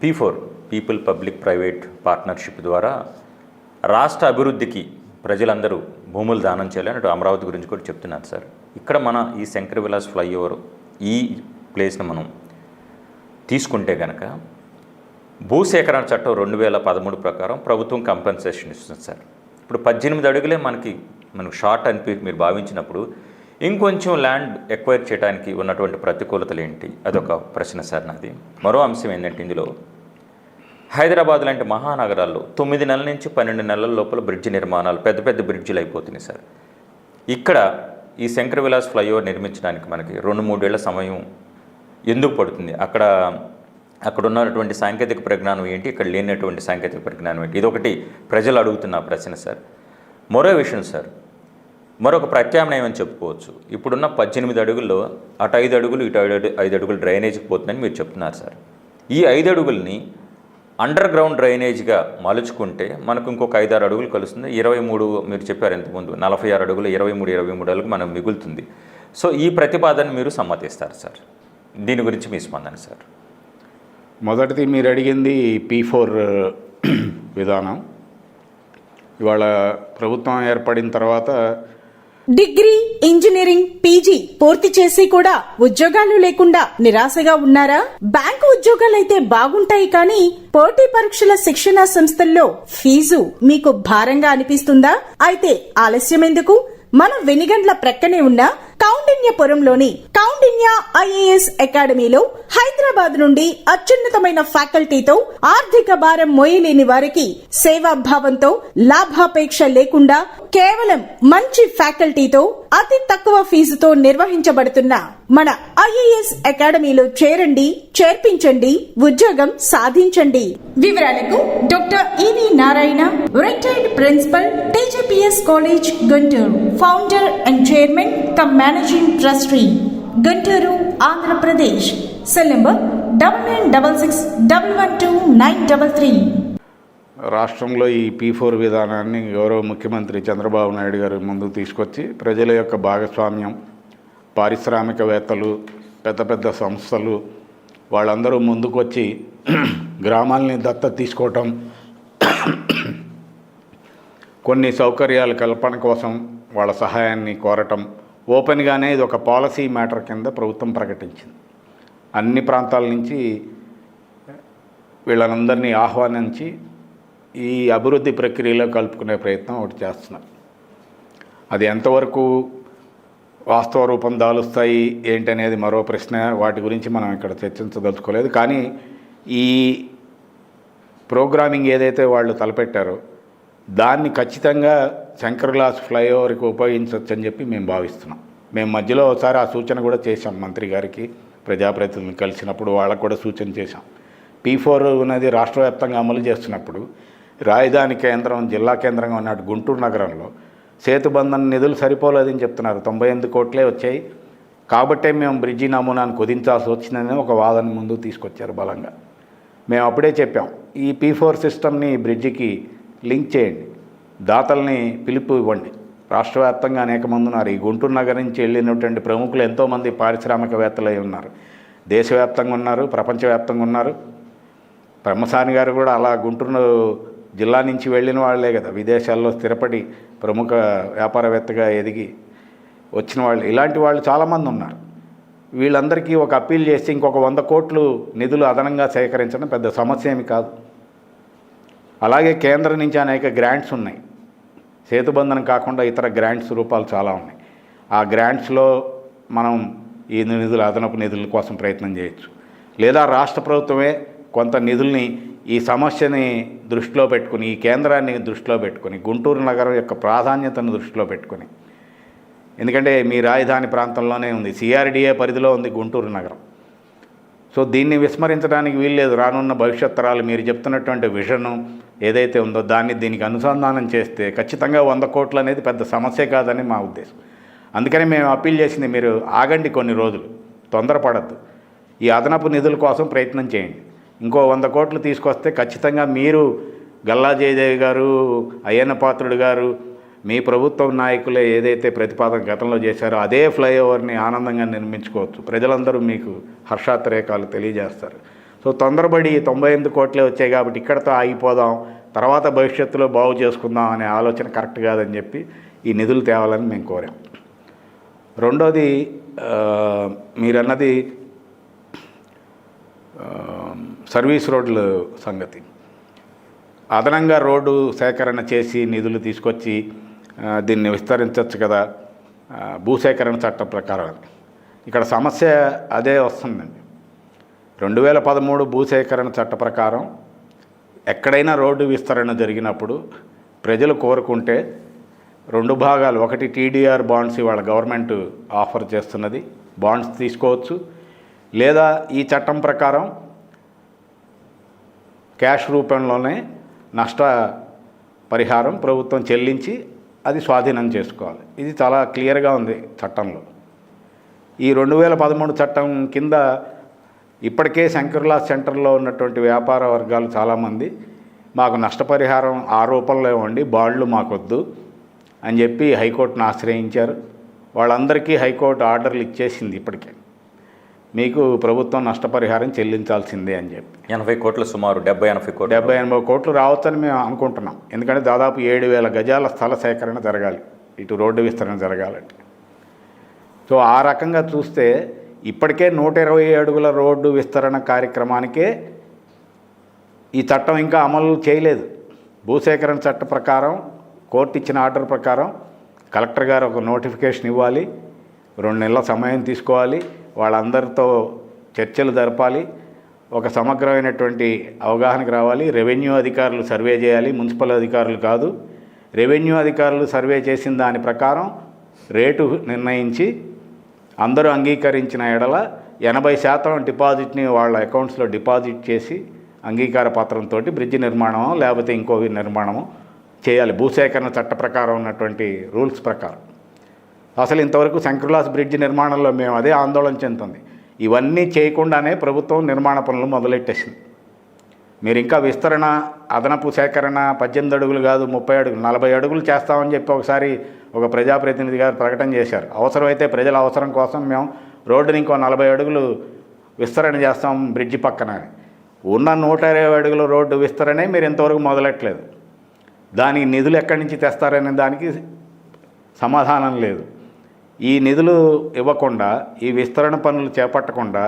P4 people public private partnership ద్వారా రాష్ట్ర అభివృద్ధికి ప్రజలందరూ భూములు దానం చేయాలని అటు అమరావతి గురించి కూడా చెప్తున్నారు సార్. ఇక్కడ మన ఈ శంకర్ విలాస్ ఫ్లైఓవర్ ఈ ప్లేస్ని మనం తీసుకుంటే కనుక భూసేకరణ చట్టం 2013 ప్రకారం ప్రభుత్వం కంపెన్సేషన్ ఇస్తుంది సార్. ఇప్పుడు 18 అడుగులే మనకు షార్ట్ అని మీరు భావించినప్పుడు ఇంకొంచెం ల్యాండ్ ఎక్వైర్ చేయడానికి ఉన్నటువంటి ప్రతికూలతలు ఏంటి, అదొక ప్రశ్న సార్ నాది. మరో అంశం ఏంటంటే ఇందులో హైదరాబాద్ లాంటి మహానగరాల్లో 9 నెలల నుంచి 12 నెలల లోపల బ్రిడ్జి నిర్మాణాలు పెద్ద పెద్ద బ్రిడ్జిలు అయిపోతున్నాయి సార్. ఇక్కడ ఈ శంకర్ విలాస్ ఫ్లైఓవర్ నిర్మించడానికి మనకి 2-3 ఏళ్ల సమయం ఎందుకు పడుతుంది? అక్కడ ఉన్నటువంటి సాంకేతిక పరిజ్ఞానం ఏంటి, ఇక్కడ లేనటువంటి సాంకేతిక పరిజ్ఞానం ఏంటి? ఇదొకటి ప్రజలు అడుగుతున్న ప్రశ్న సార్. మరో విషయం సార్, మరొక ప్రత్యామ్నాయం అని చెప్పుకోవచ్చు. ఇప్పుడున్న 18 అడుగుల్లో అటు 5 అడుగులు ఇటు 5 అడుగులు డ్రైనేజీకి పోతుందని మీరు చెప్తున్నారు సార్. ఈ 5 అడుగుల్ని అండర్ గ్రౌండ్ డ్రైనేజ్గా మలుచుకుంటే మనకు ఇంకొక 5-6 అడుగులు కలుస్తుంది. 23 మీరు చెప్పారు ఇంతకుముందు 46 అడుగులు 23 అడుగులు మనకు మిగులుతుంది. సో ఈ ప్రతిపాదన మీరు సమ్మతిస్తారు సార్? దీని గురించి మీ స్పందన సార్. మొదటిది మీరు అడిగింది P4 విధానం. ఇవాళ ప్రభుత్వం ఏర్పడిన తర్వాత డిగ్రీ, ఇంజనీరింగ్, పీజీ పూర్తి చేసి కూడా ఉద్యోగాలు లేకుండా నిరాశగా ఉన్నారా? బ్యాంకు ఉద్యోగాలైతే బాగుంటాయి కానీ పోటీ పరీక్షల శిక్షణా సంస్థల్లో ఫీజు మీకు భారంగా అనిపిస్తుందా? అయితే ఆలస్యం ఎందుకు? మన వెనిగండ్ల ప్రక్కనే ఉన్న కౌండిన్యపురంలోని కౌండిన్య ఐఏఎస్ అకాడమీలో హైదరాబాద్ నుండి అత్యున్నతమైన ఫ్యాకల్టీతో ఆర్థిక భారం మోయలేని వారికి సేవాభావంతో లాభాపేక్ష లేకుండా కేవలం మంచి ఫ్యాకల్టీతో అతి తక్కువ ఫీజుతో నిర్వహించబడుతున్న మన ఐఏఎస్ అకాడమీలో చేరండి, చేర్పించండి, ఉద్యోగం సాధించండి. వివరాలకు doctor E V Narayana, retired principal, TGPS college, Guntur, founder and chairman cum managing trustee, Guntur, Andhra Pradesh. Cell number 9966112933. రాష్ట్రంలో ఈ P4 విధానాన్ని గౌరవ ముఖ్యమంత్రి చంద్రబాబు నాయుడు గారు ముందుకు తీసుకొచ్చి ప్రజల యొక్క భాగస్వామ్యం, పారిశ్రామికవేత్తలు, పెద్ద పెద్ద సంస్థలు వాళ్ళందరూ ముందుకు వచ్చి గ్రామాలని దత్తత తీసుకోవటం, కొన్ని సౌకర్యాల కల్పన కోసం వాళ్ళ సహాయాన్ని కోరటం, ఓపెన్గానే ఇది ఒక పాలసీ మ్యాటర్ కింద ప్రభుత్వం ప్రకటించింది. అన్ని ప్రాంతాల నుంచి వీళ్ళందరినీ ఆహ్వానించి ఈ అభివృద్ధి ప్రక్రియలో కలుపుకునే ప్రయత్నం ఒకటి చేస్తున్నారు. అది ఎంతవరకు వాస్తవ రూపం దాలుస్తాయి ఏంటనేది మరో ప్రశ్న. వాటి గురించి మనం ఇక్కడ చర్చించదలుచుకోలేదు. కానీ ఈ ప్రోగ్రామింగ్ ఏదైతే వాళ్ళు తలపెట్టారో దాన్ని ఖచ్చితంగా శంకర్ విలాస్ ఫ్లైఓవర్కి ఉపయోగించవచ్చు అని చెప్పి మేము భావిస్తున్నాం. మేము మధ్యలో ఒకసారి ఆ సూచన కూడా చేశాం మంత్రి గారికి, ప్రజాప్రతినిధులను కలిసినప్పుడు వాళ్ళకు కూడా సూచన చేశాం. P4 అనేది రాష్ట్ర వ్యాప్తంగా అమలు చేస్తున్నప్పుడు రాజధాని కేంద్రం జిల్లా కేంద్రంగా ఉన్నట్టు గుంటూరు నగరంలో సేతుబంధన్ నిధులు సరిపోలేదని చెప్తున్నారు. 98 కోట్లే వచ్చాయి కాబట్టే మేము బ్రిడ్జి నమూనాను కుదించాల్సి వచ్చిందని ఒక వాదన ముందు తీసుకొచ్చారు బలంగా. మేము అప్పుడే చెప్పాం, ఈ P4 సిస్టమ్ని బ్రిడ్జికి లింక్ చేయండి, దాతల్ని పిలుపు ఇవ్వండి. రాష్ట్ర వ్యాప్తంగా అనేక మంది ఉన్నారు. ఈ గుంటూరు నగరం నుంచి వెళ్ళినటువంటి ప్రముఖులు ఎంతోమంది పారిశ్రామికవేత్తలు అయి ఉన్నారు. దేశవ్యాప్తంగా ఉన్నారు, ప్రపంచవ్యాప్తంగా ఉన్నారు. బ్రహ్మసాని గారు కూడా అలా గుంటూరు జిల్లా నుంచి వెళ్ళిన వాళ్ళే కదా, విదేశాల్లో స్థిరపడి ప్రముఖ వ్యాపారవేత్తగా ఎదిగి వచ్చిన వాళ్ళు. ఇలాంటి వాళ్ళు చాలామంది ఉన్నారు. వీళ్ళందరికీ ఒక అప్పీల్ చేసి ఇంకొక 100 కోట్లు నిధులు అదనంగా సేకరించడం పెద్ద సమస్య ఏమి కాదు. అలాగే కేంద్రం నుంచి అనేక గ్రాంట్స్ ఉన్నాయి. సేతుబంధన కాకుండా ఇతర గ్రాంట్స్ రూపాలు చాలా ఉన్నాయి. ఆ గ్రాంట్స్లో మనం ఈ నిధులు అదనపు నిధుల కోసం ప్రయత్నం చేయొచ్చు. లేదా రాష్ట్ర ప్రభుత్వమే కొంత నిధుల్ని ఈ సమస్యని దృష్టిలో పెట్టుకుని, ఈ కేంద్రాన్ని దృష్టిలో పెట్టుకుని, గుంటూరు నగరం యొక్క ప్రాధాన్యతను దృష్టిలో పెట్టుకుని, ఎందుకంటే మీ రాజధాని ప్రాంతంలోనే ఉంది, CRDA పరిధిలో ఉంది గుంటూరు నగరం. సో దీన్ని విస్మరించడానికి వీల్లేదు. రానున్న భవిష్యత్ తరాలు మీరు చెప్తున్నటువంటి విజను ఏదైతే ఉందో దాన్ని దీనికి అనుసంధానం చేస్తే ఖచ్చితంగా 100 కోట్లు అనేది పెద్ద సమస్య కాదని మా ఉద్దేశం. అందుకని మేము అప్పీల్ చేసింది, మీరు ఆగండి, కొన్ని రోజులు తొందరపడద్దు, ఈ అదనపు నిధుల కోసం ప్రయత్నం చేయండి. ఇంకో 100 కోట్లు తీసుకొస్తే ఖచ్చితంగా మీరు, గల్లా జయదేవి గారు, అయ్యన్న పాత్రుడు గారు, మీ ప్రభుత్వం నాయకులే ఏదైతే ప్రతిపాదన గతంలో చేశారో అదే ఫ్లైఓవర్ని ఆనందంగా నిర్మించుకోవచ్చు. ప్రజలందరూ మీకు హర్షాతిరేకాలు తెలియజేస్తారు. సో తొందరపడి 98 కోట్లే వచ్చాయి కాబట్టి ఇక్కడతో ఆగిపోదాం, తర్వాత భవిష్యత్తులో బాగు చేసుకుందాం అనే ఆలోచన కరెక్ట్ కాదని చెప్పి ఈ నిధులు తేవాలని మేము కోరాం. రెండోది, మీరన్నది సర్వీస్ రోడ్ల సంగతి. అదనంగా రోడ్డు సేకరణ చేసి నిధులు తీసుకొచ్చి దీన్ని విస్తరించవచ్చు కదా భూసేకరణ చట్టం ప్రకారం. ఇక్కడ సమస్య అదే వస్తుందండి. 2013 భూసేకరణ చట్ట ప్రకారం ఎక్కడైనా రోడ్డు విస్తరణ జరిగినప్పుడు ప్రజలు కోరుకుంటే 2 భాగాలు, ఒకటి TDR బాండ్స్ ఇవాళ గవర్నమెంట్ ఆఫర్ చేస్తున్నది, బాండ్స్ తీసుకోవచ్చు. లేదా ఈ చట్టం ప్రకారం క్యాష్ రూపంలోనే నష్ట పరిహారం ప్రభుత్వం చెల్లించి అది స్వాధీనం చేసుకోవాలి. ఇది చాలా క్లియర్గా ఉంది చట్టంలో. ఈ 2013 చట్టం కింద ఇప్పటికే శంకర్లాస్ సెంటర్లో ఉన్నటువంటి వ్యాపార వర్గాలు చాలామంది మాకు నష్టపరిహారం ఆ రూపంలో ఇవ్వండి, బాండ్లు మాకొద్దు అని చెప్పి హైకోర్టును ఆశ్రయించారు. వాళ్ళందరికీ హైకోర్టు ఆర్డర్లు ఇచ్చేసింది ఇప్పటికే, మీకు ప్రభుత్వం నష్టపరిహారం చెల్లించాల్సిందే అని చెప్పి. 80 కోట్లు, సుమారు 70-80 కోట్లు, 70-80 కోట్లు రావచ్చని మేము అనుకుంటున్నాం. ఎందుకంటే దాదాపు 7,000 గజాల స్థల సేకరణ జరగాలి ఇటు రోడ్డు విస్తరణ జరగాలంటే. సో ఆ రకంగా చూస్తే ఇప్పటికే 120 అడుగుల రోడ్డు విస్తరణ కార్యక్రమానికే ఈ చట్టం ఇంకా అమలు చేయలేదు. భూసేకరణ చట్ట ప్రకారం కోర్టు ఇచ్చిన ఆర్డర్ ప్రకారం కలెక్టర్ గారు ఒక నోటిఫికేషన్ ఇవ్వాలి, 2 నెలల సమయం తీసుకోవాలి, వాళ్ళందరితో చర్చలు జరపాలి, ఒక సమగ్రమైనటువంటి అవగాహనకు రావాలి. రెవెన్యూ అధికారులు సర్వే చేయాలి, మున్సిపల్ అధికారులు కాదు. రెవెన్యూ అధికారులు సర్వే చేసిన దాని ప్రకారం రేటు నిర్ణయించి అందరూ అంగీకరించిన ఎడల 80% డిపాజిట్ని వాళ్ళ అకౌంట్స్లో డిపాజిట్ చేసి అంగీకార పత్రంతో బ్రిడ్జి నిర్మాణమో లేకపోతే ఇంకో నిర్మాణమో చేయాలి, భూసేకరణ చట్ట ప్రకారం ఉన్నటువంటి రూల్స్ ప్రకారం. అసలు ఇంతవరకు శంకర్లాస్ బ్రిడ్జి నిర్మాణంలో మేము అదే ఆందోళన చెందుతుంది. ఇవన్నీ చేయకుండానే ప్రభుత్వం నిర్మాణ పనులు మొదలెట్టేసింది. మీరు ఇంకా విస్తరణ, అదనపు సేకరణ 18 అడుగులు కాదు 30 అడుగులు, 40 అడుగులు చేస్తామని చెప్పి ఒకసారి ఒక ప్రజాప్రతినిధి గారు ప్రకటన చేశారు. అవసరమైతే ప్రజల అవసరం కోసం మేము రోడ్డుని ఇంకో 40 అడుగులు విస్తరణ చేస్తాం బ్రిడ్జి పక్కన. ఉన్న 120 అడుగుల రోడ్డు విస్తరణే మీరు ఇంతవరకు మొదలెట్టలేదు. దానికి నిధులు ఎక్కడి నుంచి తెస్తారనే దానికి సమాధానం లేదు. ఈ నిధులు ఇవ్వకుండా, ఈ విస్తరణ పనులు చేపట్టకుండా,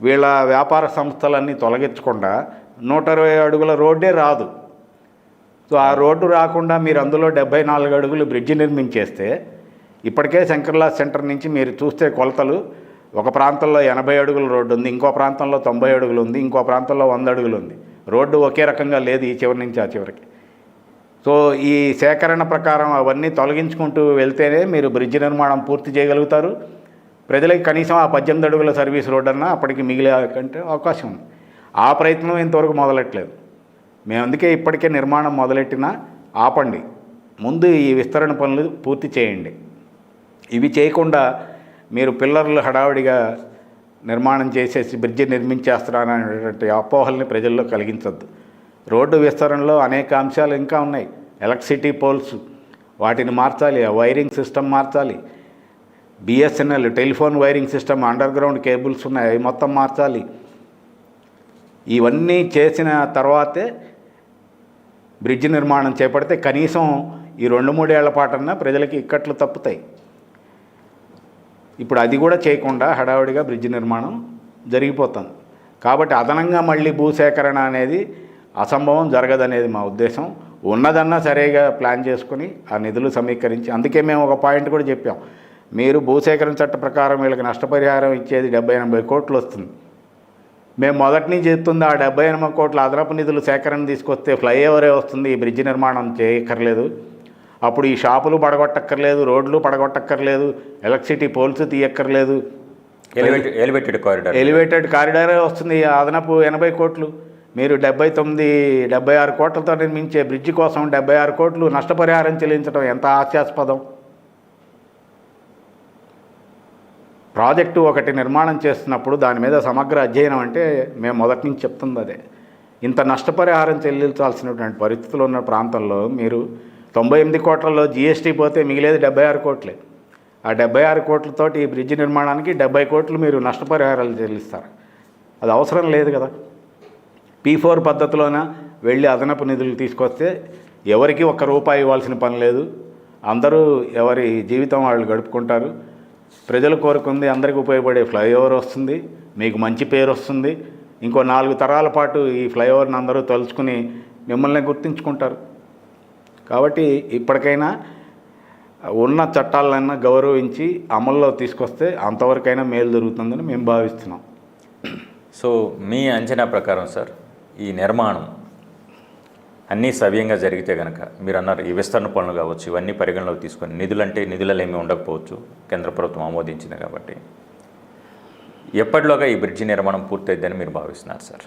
వీళ్ళ వ్యాపార సంస్థలన్నీ తొలగించకుండా 120 అడుగుల రోడ్డే రాదు. సో ఆ రోడ్డు రాకుండా మీరు అందులో 74 అడుగులు బ్రిడ్జి నిర్మించేస్తే, ఇప్పటికే శంకర్లాస్ సెంటర్ నుంచి మీరు చూస్తే కొలతలు, ఒక ప్రాంతంలో 80 అడుగుల రోడ్డు ఉంది, ఇంకో ప్రాంతంలో 90 అడుగులు ఉంది, ఇంకో ప్రాంతంలో 100 అడుగులు ఉంది. రోడ్డు ఒకే రకంగా లేదు ఈ చివరి నుంచి ఆ చివరికి. సో ఈ సేకరణ ప్రకారం అవన్నీ తొలగించుకుంటూ వెళ్తేనే మీరు బ్రిడ్జి నిర్మాణం పూర్తి చేయగలుగుతారు. ప్రజలకి కనీసం ఆ 18 అడుగుల సర్వీస్ రోడ్ అన్నా అప్పటికి మిగిలే కంటే అవకాశం ఉంది. ఆ ప్రయత్నం ఇంతవరకు మొదలెట్టలేదు. మేము అందుకే ఇప్పటికే నిర్మాణం మొదలెట్టినా ఆపండి, ముందు ఈ విస్తరణ పనులు పూర్తి చేయండి. ఇవి చేయకుండా మీరు పిల్లర్లు హడావిడిగా నిర్మాణం చేసేసి బ్రిడ్జి నిర్మించేస్తున్నారనేటువంటి అపోహల్ని ప్రజల్లో కలిగించొద్దు. రోడ్డు విస్తరణలో అనేక అంశాలు ఇంకా ఉన్నాయి. ఎలక్ట్రిసిటీ పోల్స్ వాటిని మార్చాలి, ఆ వైరింగ్ సిస్టమ్ మార్చాలి, BSNL telephone wiring system, under ground cables ఉన్నాయి, అవి మొత్తం మార్చాలి. ఇవన్నీ చేసిన తర్వాతే బ్రిడ్జి నిర్మాణం చేపడితే కనీసం ఈ 2-3 ఏళ్ల పాటన్నా ప్రజలకి ఇక్కట్లు తప్పుతాయి. ఇప్పుడు అది కూడా చేయకుండా హడావుడిగా బ్రిడ్జి నిర్మాణం జరిగిపోతుంది. కాబట్టి అదనంగా మళ్ళీ భూసేకరణ అనేది అసంభవం, జరగదనేది మా ఉద్దేశం. ఉన్నదన్నా సరిగా ప్లాన్ చేసుకుని ఆ నిధులు సమీకరించి, అందుకే మేము ఒక పాయింట్ కూడా చెప్పాం, మీరు భూసేకరణ చట్ట ప్రకారం వీళ్ళకి నష్టపరిహారం ఇచ్చేది 70-80 కోట్లు వస్తుంది. మేము మొదటి నుంచి చెప్తుంది ఆ 70-80 కోట్ల అదనపు నిధులు సేకరణ తీసుకొస్తే ఫ్లైఓవరే వస్తుంది, ఈ బ్రిడ్జి నిర్మాణం చేయక్కర్లేదు. అప్పుడు ఈ షాపులు పడగొట్టక్కర్లేదు, రోడ్లు పడగొట్టక్కర్లేదు, ఎలక్ట్రిసిటీ పోల్స్ తీయక్కర్లేదు, ఎలివేటెడ్ కారిడారే వస్తుంది. అదనపు 80 కోట్లు మీరు 76 కోట్లతో నిర్మించే బ్రిడ్జి కోసం 76 కోట్లు నష్టపరిహారం చెల్లించడం ఎంత హాస్యాస్పదం. ప్రాజెక్టు ఒకటి నిర్మాణం చేస్తున్నప్పుడు దాని మీద సమగ్ర అధ్యయనం అంటే మేము మొదటి నుంచి చెప్తుంది అదే. ఇంత నష్టపరిహారం చెల్లించాల్సినటువంటి పరిస్థితులు ఉన్న ప్రాంతంలో మీరు 98 కోట్లలో జీఎస్టీ పోతే మిగిలేది 76 కోట్లే. ఆ 76 కోట్లతోటి ఈ బ్రిడ్జి నిర్మాణానికి 70 కోట్లు మీరు నష్టపరిహారాలు చెల్లిస్తారు. అది అవసరం లేదు కదా. P4 పద్ధతిలోన వెళ్ళి అదనపు నిధులు తీసుకొస్తే ఎవరికి ₹1 ఇవ్వాల్సిన పని లేదు. అందరూ ఎవరి జీవితం వాళ్ళు గడుపుకుంటారు. ప్రజలు కోరుకుంది అందరికీ ఉపయోగపడే ఫ్లైఓవర్ వస్తుంది, మీకు మంచి పేరు వస్తుంది. ఇంకో 4 తరాల పాటు ఈ ఫ్లైఓవర్ని అందరూ తలుచుకుని మిమ్మల్ని గుర్తించుకుంటారు. కాబట్టి ఇప్పటికైనా ఉన్న చట్టాలన్నా గౌరవించి అమల్లో తీసుకొస్తే అంతవరకైనా మేలు జరుగుతుందని మేము భావిస్తున్నాం. సో మీ అంచనా ప్రకారం సార్, ఈ నిర్మాణం అన్నీ సవ్యంగా జరిగితే కనుక మీరు అన్నారు ఈ విస్తరణ పనులు కావచ్చు, ఇవన్నీ పరిగణలోకి తీసుకొని నిధులలో ఏమీ ఉండకపోవచ్చు, కేంద్ర ప్రభుత్వం ఆమోదించింది కాబట్టి, ఎప్పటిలోగా ఈ బ్రిడ్జి నిర్మాణం పూర్తయిద్దని మీరు భావిస్తున్నారు సార్?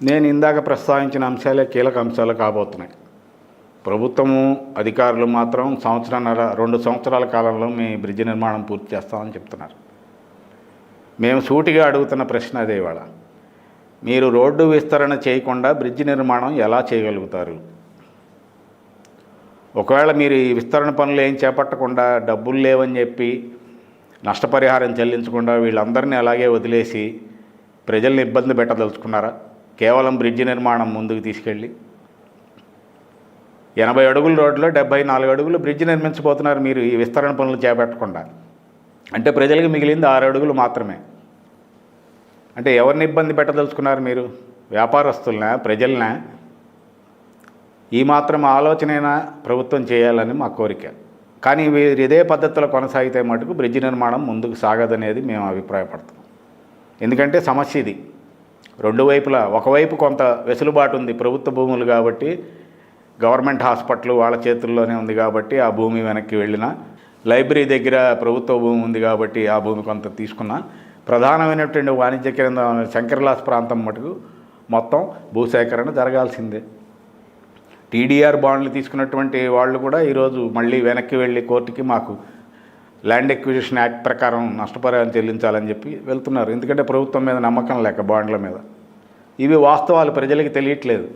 నేను ఇందాక ప్రస్తావించిన అంశాలే కీలక అంశాలు కాబోతున్నాయి. ప్రభుత్వము అధికారులు మాత్రం 2 సంవత్సరాల కాలంలో మీ బ్రిడ్జి నిర్మాణం పూర్తి చేస్తామని చెప్తున్నారు. మేము సూటిగా అడుగుతున్న ప్రశ్న అదే. ఇవాళ మీరు రోడ్డు విస్తరణ చేయకుండా బ్రిడ్జి నిర్మాణం ఎలా చేయగలుగుతారు? ఒకవేళ మీరు ఈ విస్తరణ పనులు ఏం చేపట్టకుండా, డబ్బులు లేవని చెప్పి నష్టపరిహారం చెల్లించకుండా వీళ్ళందరినీ అలాగే వదిలేసి ప్రజల్ని ఇబ్బంది పెట్టదలుచుకున్నారా? కేవలం బ్రిడ్జి నిర్మాణం ముందుకు తీసుకెళ్ళి 80 అడుగుల రోడ్లో 74 అడుగులు బ్రిడ్జి నిర్మించబోతున్నారు మీరు ఈ విస్తరణ పనులు చేపట్టకుండా. అంటే ప్రజలకు మిగిలింది 6 అడుగులు మాత్రమే. అంటే ఎవరిని ఇబ్బంది పెట్టదలుచుకున్నారు మీరు? వ్యాపారస్తులనా, ప్రజలనా? ఈ మాత్రం ఆలోచనైనా ప్రభుత్వం చేయాలని మా కోరిక. కానీ వీరు ఇదే పద్ధతిలో కొనసాగితే మటుకు బ్రిడ్జి నిర్మాణం ముందుకు సాగదనేది మేము అభిప్రాయపడుతున్నాం. ఎందుకంటే సమస్య ఇది రెండు వైపులా. ఒకవైపు కొంత వెసులుబాటు ఉంది, ప్రభుత్వ భూములు కాబట్టి, గవర్నమెంట్ హాస్పిటల్ వాళ్ళ చేతుల్లోనే ఉంది కాబట్టి ఆ భూమి వెనక్కి వెళ్ళిన, లైబ్రరీ దగ్గర ప్రభుత్వ భూమి ఉంది కాబట్టి ఆ భూమి కొంత తీసుకున్న, ప్రధానమైనటువంటి వాణిజ్య కేంద్రం శంకర్లాస్ ప్రాంతం మటుకు మొత్తం భూసేకరణ జరగాల్సిందే. టీడీఆర్ బాండ్లు తీసుకున్నటువంటి వాళ్ళు కూడా ఈరోజు మళ్ళీ వెనక్కి వెళ్ళి కోర్టుకి మాకు ల్యాండ్ ఎక్విజిషన్ యాక్ట్ ప్రకారం నష్టపరిహారం చెల్లించాలని చెప్పి వెళ్తున్నారు. ఎందుకంటే ప్రభుత్వం మీద నమ్మకం లేక బాండ్ల మీద. ఇవి వాస్తవాలు ప్రజలకి తెలియట్లేదు.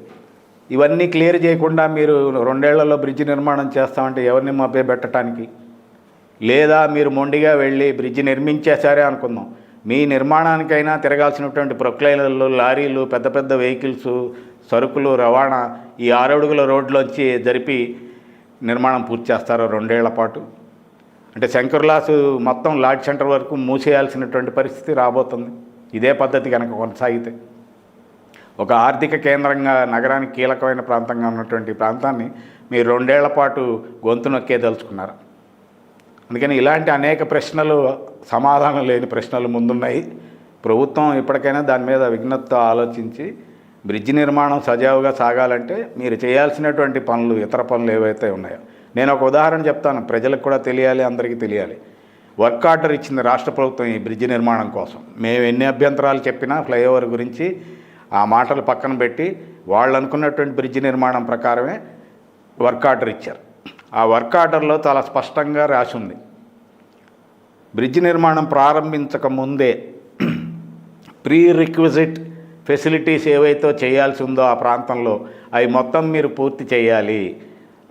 ఇవన్నీ క్లియర్ చేయకుండా మీరు 2 ఏళ్లలో బ్రిడ్జి నిర్మాణం చేస్తామంటే ఎవరిని మభ్యపెట్టడానికి? లేదా మీరు మొండిగా వెళ్ళి బ్రిడ్జి నిర్మించేశారే అనుకుందాం, మీ నిర్మాణానికైనా తిరగాల్సినటువంటి ప్రొక్లైన్లు, లారీలు, పెద్ద పెద్ద వెహికల్స్, సరుకులు రవాణా ఈ 6 అడుగుల రోడ్లోంచి జరిపి నిర్మాణం పూర్తి చేస్తారో 2 ఏళ్ల పాటు? అంటే శంకర్లాస్ మొత్తం లాడ్ సెంటర్ వరకు మూసేయాల్సినటువంటి పరిస్థితి రాబోతుంది ఇదే పద్ధతి కనుక కొనసాగితే. ఒక ఆర్థిక కేంద్రంగా, నగరానికి కీలకమైన ప్రాంతంగా ఉన్నటువంటి ప్రాంతాన్ని మీరు 2 ఏళ్ల పాటు గొంతు నొక్కేదలుచుకున్నారు. అందుకని ఇలాంటి అనేక ప్రశ్నలు, సమాధానం లేని ప్రశ్నలు ముందున్నాయి. ప్రభుత్వం ఇప్పటికైనా దాని మీద విఘ్నతతో ఆలోచించి బ్రిడ్జి నిర్మాణం సజావుగా సాగాలంటే మీరు చేయాల్సినటువంటి పనులు, ఇతర పనులు ఏవైతే ఉన్నాయో, నేను ఒక ఉదాహరణ చెప్తాను, ప్రజలకు కూడా తెలియాలి, అందరికీ తెలియాలి. వర్క్ ఆర్డర్ ఇచ్చింది రాష్ట్ర ప్రభుత్వం ఈ బ్రిడ్జి నిర్మాణం కోసం. మేము ఎన్ని అభ్యంతరాలు చెప్పినా ఫ్లైఓవర్ గురించి ఆ మాటలు పక్కన పెట్టి వాళ్ళు అనుకున్నటువంటి బ్రిడ్జి నిర్మాణం ప్రకారమే వర్క్ ఆర్డర్ ఇచ్చారు. ఆ వర్క్ ఆర్డర్లో చాలా స్పష్టంగా రాసి ఉంది, బ్రిడ్జి నిర్మాణం ప్రారంభించక ముందే ప్రీ రిక్విజిట్ ఫెసిలిటీస్ ఏవైతే చేయాల్సి ఉందో ఆ ప్రాంతంలో అవి మొత్తం మీరు పూర్తి చేయాలి.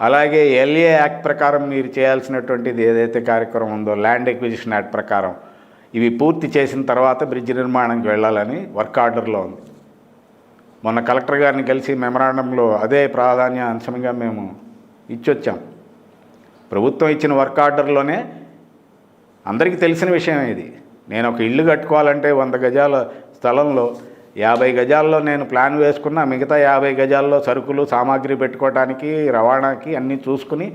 అలాగే ఎల్ఏ యాక్ట్ ప్రకారం మీరు చేయాల్సినటువంటిది ఏదైతే కార్యక్రమం ఉందో ల్యాండ్ ఎక్విజిషన్ యాక్ట్ ప్రకారం ఇవి పూర్తి చేసిన తర్వాత బ్రిడ్జి నిర్మాణానికి వెళ్ళాలని వర్క్ ఆర్డర్లో ఉంది. మొన్న కలెక్టర్ గారిని కలిసి మెమరాండంలో అదే ప్రాధాన్య అంశంగా మేము ఇచ్చొచ్చాం. ప్రభుత్వం ఇచ్చిన వర్క్ ఆర్డర్లోనే అందరికీ తెలిసిన విషయం ఇది. నేను ఒక ఇల్లు కట్టుకోవాలంటే 100 గజాల స్థలంలో 50 గజాల్లో నేను ప్లాన్ వేసుకున్న, మిగతా 50 గజాల్లో సరుకులు సామాగ్రి పెట్టుకోవడానికి రవాణాకి అన్నీ చూసుకుని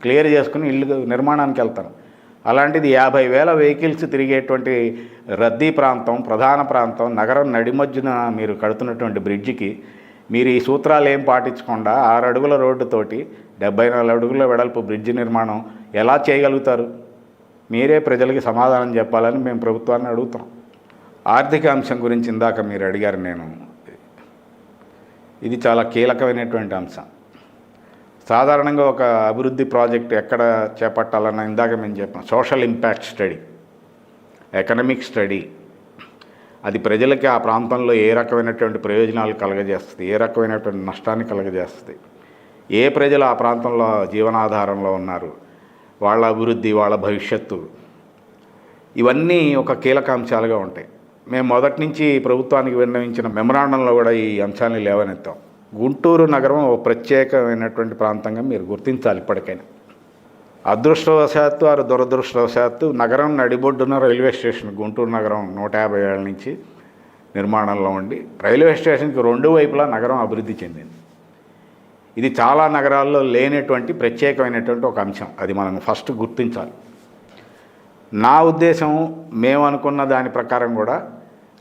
క్లియర్ చేసుకుని ఇల్లు నిర్మాణానికి వెళ్తాను. అలాంటిది 50,000 వెహికల్స్ తిరిగేటువంటి రద్దీ ప్రాంతం, ప్రధాన ప్రాంతం, నగరం నడిమధ్యన మీరు కడుతున్నటువంటి బ్రిడ్జికి మీరు ఈ సూత్రాలు ఏం పాటించకుండా 6 అడుగుల రోడ్డుతోటి 74 అడుగుల వెడల్పు బ్రిడ్జి నిర్మాణం ఎలా చేయగలుగుతారు? మీరే ప్రజలకి సమాధానం చెప్పాలని మేము ప్రభుత్వాన్ని అడుగుతాం. ఆర్థిక అంశం గురించి ఇందాక మీరు అడిగారు. ఇది చాలా కీలకమైనటువంటి అంశం. సాధారణంగా ఒక అభివృద్ధి ప్రాజెక్ట్ ఎక్కడ చేపట్టాలన్నా ఇందాక మేము చెప్పాం, social impact study, economic study, అది ప్రజలకి ఆ ప్రాంతంలో ఏ రకమైనటువంటి ప్రయోజనాలు కలగజేస్తుంది, ఏ రకమైనటువంటి నష్టాన్ని కలగజేస్తుంది, ఏ ప్రజలు ఆ ప్రాంతంలో జీవనాధారంలో ఉన్నారు, వాళ్ళ అభివృద్ధి, వాళ్ళ భవిష్యత్తు, ఇవన్నీ ఒక కీలక అంశాలుగా ఉంటాయి. మేము మొదటి నుంచి ప్రభుత్వానికి విన్నవించిన మెమరాండంలో కూడా ఈ అంశాన్ని లేవనెత్తాం. గుంటూరు నగరం ఒక ప్రత్యేకమైనటువంటి ప్రాంతంగా మీరు గుర్తించాలి ఇప్పటికైనా. అదృష్టవశాత్తు ఆ దురదృష్టవశాత్తు నగరం నడిబొడ్డున రైల్వే స్టేషన్, గుంటూరు నగరం 150 ఏళ్ల నుంచి నిర్మాణంలో ఉండి రైల్వే స్టేషన్కి 2 వైపులా నగరం అభివృద్ధి చెందింది. ఇది చాలా నగరాల్లో లేనటువంటి ప్రత్యేకమైనటువంటి ఒక అంశం. అది మనం ఫస్ట్ గుర్తించాలి. నా ఉద్దేశం, మేము అనుకున్న దాని ప్రకారం కూడా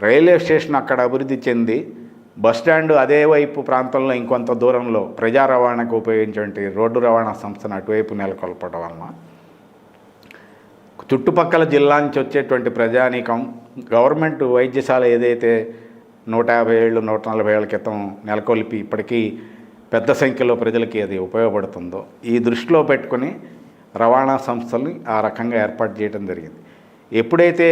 రైల్వే స్టేషన్ అక్కడ అభివృద్ధి చెంది బస్టాండ్ అదే వైపు ప్రాంతంలో ఇంకొంత దూరంలో ప్రజా రవాణాకు ఉపయోగించేటువంటి రోడ్డు రవాణా సంస్థను అటువైపు నెలకొల్పడం వలన చుట్టుపక్కల జిల్లా నుంచి వచ్చేటువంటి ప్రజానీకం గవర్నమెంట్ వైద్యశాల ఏదైతే 150 ఏళ్ళు 140 ఏళ్ల క్రితం నెలకొల్పి ఇప్పటికీ పెద్ద సంఖ్యలో ప్రజలకి అది ఉపయోగపడుతుందో ఈ దృష్టిలో పెట్టుకొని రవాణా సంస్థల్ని ఆ రకంగా ఏర్పాటు చేయడం జరిగింది. ఎప్పుడైతే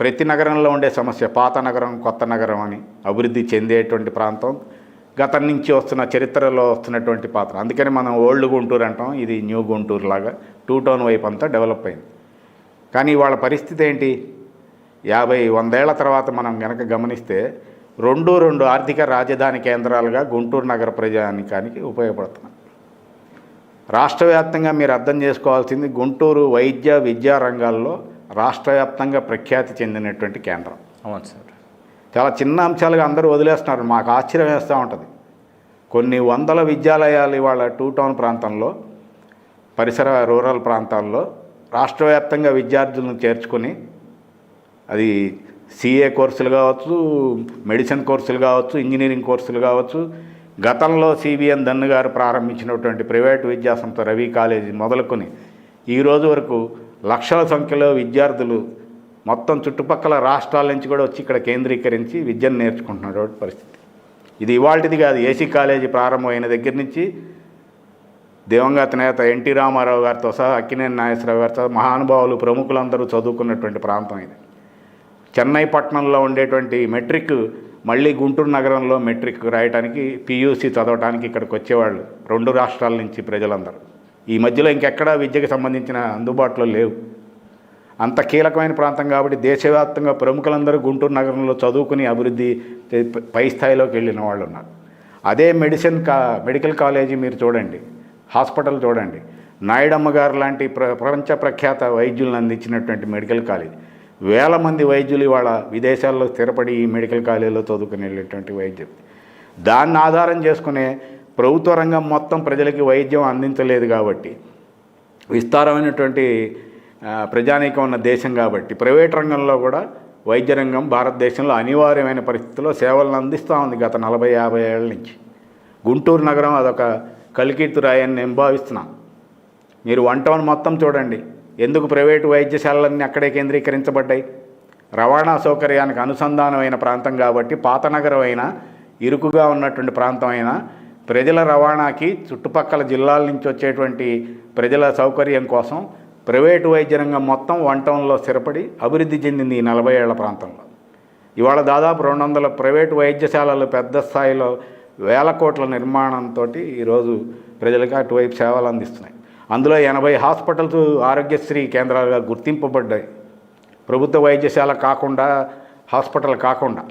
ప్రతి నగరంలో ఉండే సమస్య పాత నగరం, కొత్త నగరం అని అభివృద్ధి చెందేటువంటి ప్రాంతం గతం నుంచి వస్తున్న చరిత్రలో వస్తున్నటువంటి పాత్ర, అందుకని మనం ఓల్డ్ గుంటూరు అంటాం, ఇది న్యూ గుంటూరు లాగా 2 టౌన్ వైపు అంతా డెవలప్ అయింది. కానీ వాళ్ళ పరిస్థితి ఏంటి? 50-100 ఏళ్ల తర్వాత మనం కనుక గమనిస్తే 2 ఆర్థిక రాజధాని కేంద్రాలుగా గుంటూరు నగర ప్రజానికానికి ఉపయోగపడుతున్నాయి. రాష్ట్ర వ్యాప్తంగా మీరు అర్థం చేసుకోవాల్సింది, గుంటూరు వైద్య విద్యా రంగాల్లో రాష్ట్ర వ్యాప్తంగా ప్రఖ్యాతి చెందినటువంటి కేంద్రం. అవును సార్. చాలా చిన్న అంశాలుగా అందరూ వదిలేస్తున్నారు. మాకు ఆశ్చర్యం వేస్తూ ఉంటుంది. కొన్ని వందల విద్యాలయాలు ఇవాళ 2 టౌన్ ప్రాంతంలో, పరిసర రూరల్ ప్రాంతాల్లో రాష్ట్ర వ్యాప్తంగా విద్యార్థులను చేర్చుకొని, అది సిఏ కోర్సులు కావచ్చు, మెడిసిన్ కోర్సులు కావచ్చు, ఇంజనీరింగ్ కోర్సులు కావచ్చు, గతంలో సిబిఎన్ దన్ను గారు ప్రారంభించినటువంటి ప్రైవేటు విద్యాసంస్థ రవి కాలేజీ మొదలుకొని ఈరోజు వరకు లక్షల సంఖ్యలో విద్యార్థులు మొత్తం చుట్టుపక్కల రాష్ట్రాల నుంచి కూడా వచ్చి ఇక్కడ కేంద్రీకరించి విద్యను నేర్చుకుంటున్నటువంటి పరిస్థితి. ఇది ఇవాల్టిది కాదు. ఏసీ కాలేజీ ప్రారంభమైన దగ్గర నుంచి దివంగత నేత ఎన్టీ రామారావు గారితో సహా, అక్కినేని నాగేశ్వరరావు గారితో మహానుభావులు, ప్రముఖులందరూ చదువుకున్నటువంటి ప్రాంతం ఇది. చెన్నై పట్టణంలో ఉండేటువంటి మెట్రిక్ మళ్ళీ గుంటూరు నగరంలో మెట్రిక్ రాయడానికి, పియూసీ చదవడానికి ఇక్కడికి వచ్చేవాళ్ళు 2 రాష్ట్రాల నుంచి ప్రజలందరూ. ఈ మధ్యలో ఇంకెక్కడా విద్యకు సంబంధించిన అందుబాటులో లేవు. అంత కీలకమైన ప్రాంతం కాబట్టి దేశవ్యాప్తంగా ప్రముఖులందరూ గుంటూరు నగరంలో చదువుకుని అభివృద్ధి పై స్థాయిలోకి వెళ్ళిన వాళ్ళు ఉన్నారు. అదే మెడికల్ కాలేజీ మీరు చూడండి, హాస్పిటల్ చూడండి, నాయుడమ్మ గారు లాంటి ప్రపంచ ప్రఖ్యాత వైద్యులను అందించినటువంటి మెడికల్ కాలేజీ. వేల మంది వైద్యులు ఇవాళ విదేశాల్లో స్థిరపడి ఈ మెడికల్ కాలేజీలో చదువుకుని వెళ్ళేటువంటి వైద్యం. దాన్ని ఆధారం చేసుకునే ప్రభుత్వ రంగం మొత్తం ప్రజలకి వైద్యం అందించలేదు కాబట్టి, విస్తారమైనటువంటి ప్రజానీకం ఉన్న దేశం కాబట్టి ప్రైవేట్ రంగంలో కూడా వైద్య రంగం భారతదేశంలో అనివార్యమైన పరిస్థితుల్లో సేవలను అందిస్తూ ఉంది గత 40-50 ఏళ్ల నుంచి. గుంటూరు నగరం అదొక కలికీర్తి రాయని నేను భావిస్తున్నాను. మీరు 1 టౌన్ మొత్తం చూడండి, ఎందుకు ప్రైవేటు వైద్యశాలలన్నీ అక్కడే కేంద్రీకరించబడ్డాయి? రవాణా సౌకర్యానికి అనుసంధానమైన ప్రాంతం కాబట్టి, పాత నగరం అయినా, ఇరుకుగా ఉన్నటువంటి ప్రాంతం అయినా, ప్రజల రవాణాకి చుట్టుపక్కల జిల్లాల నుంచి వచ్చేటువంటి ప్రజల సౌకర్యం కోసం ప్రైవేటు వైద్య రంగం మొత్తం వన్ టౌన్లో స్థిరపడి అభివృద్ధి చెందింది ఈ 40 ఏళ్ల ప్రాంతంలో. ఇవాళ దాదాపు 200 ప్రైవేటు వైద్యశాలలు పెద్ద స్థాయిలో వేల కోట్ల నిర్మాణంతో ఈరోజు ప్రజలకు అటువైపు సేవలు అందిస్తున్నాయి. అందులో 80 హాస్పిటల్స్ ఆరోగ్యశ్రీ కేంద్రాలుగా గుర్తింపబడ్డాయి. ప్రభుత్వ వైద్యశాల కాకుండా, హాస్పిటల్ కాకుండా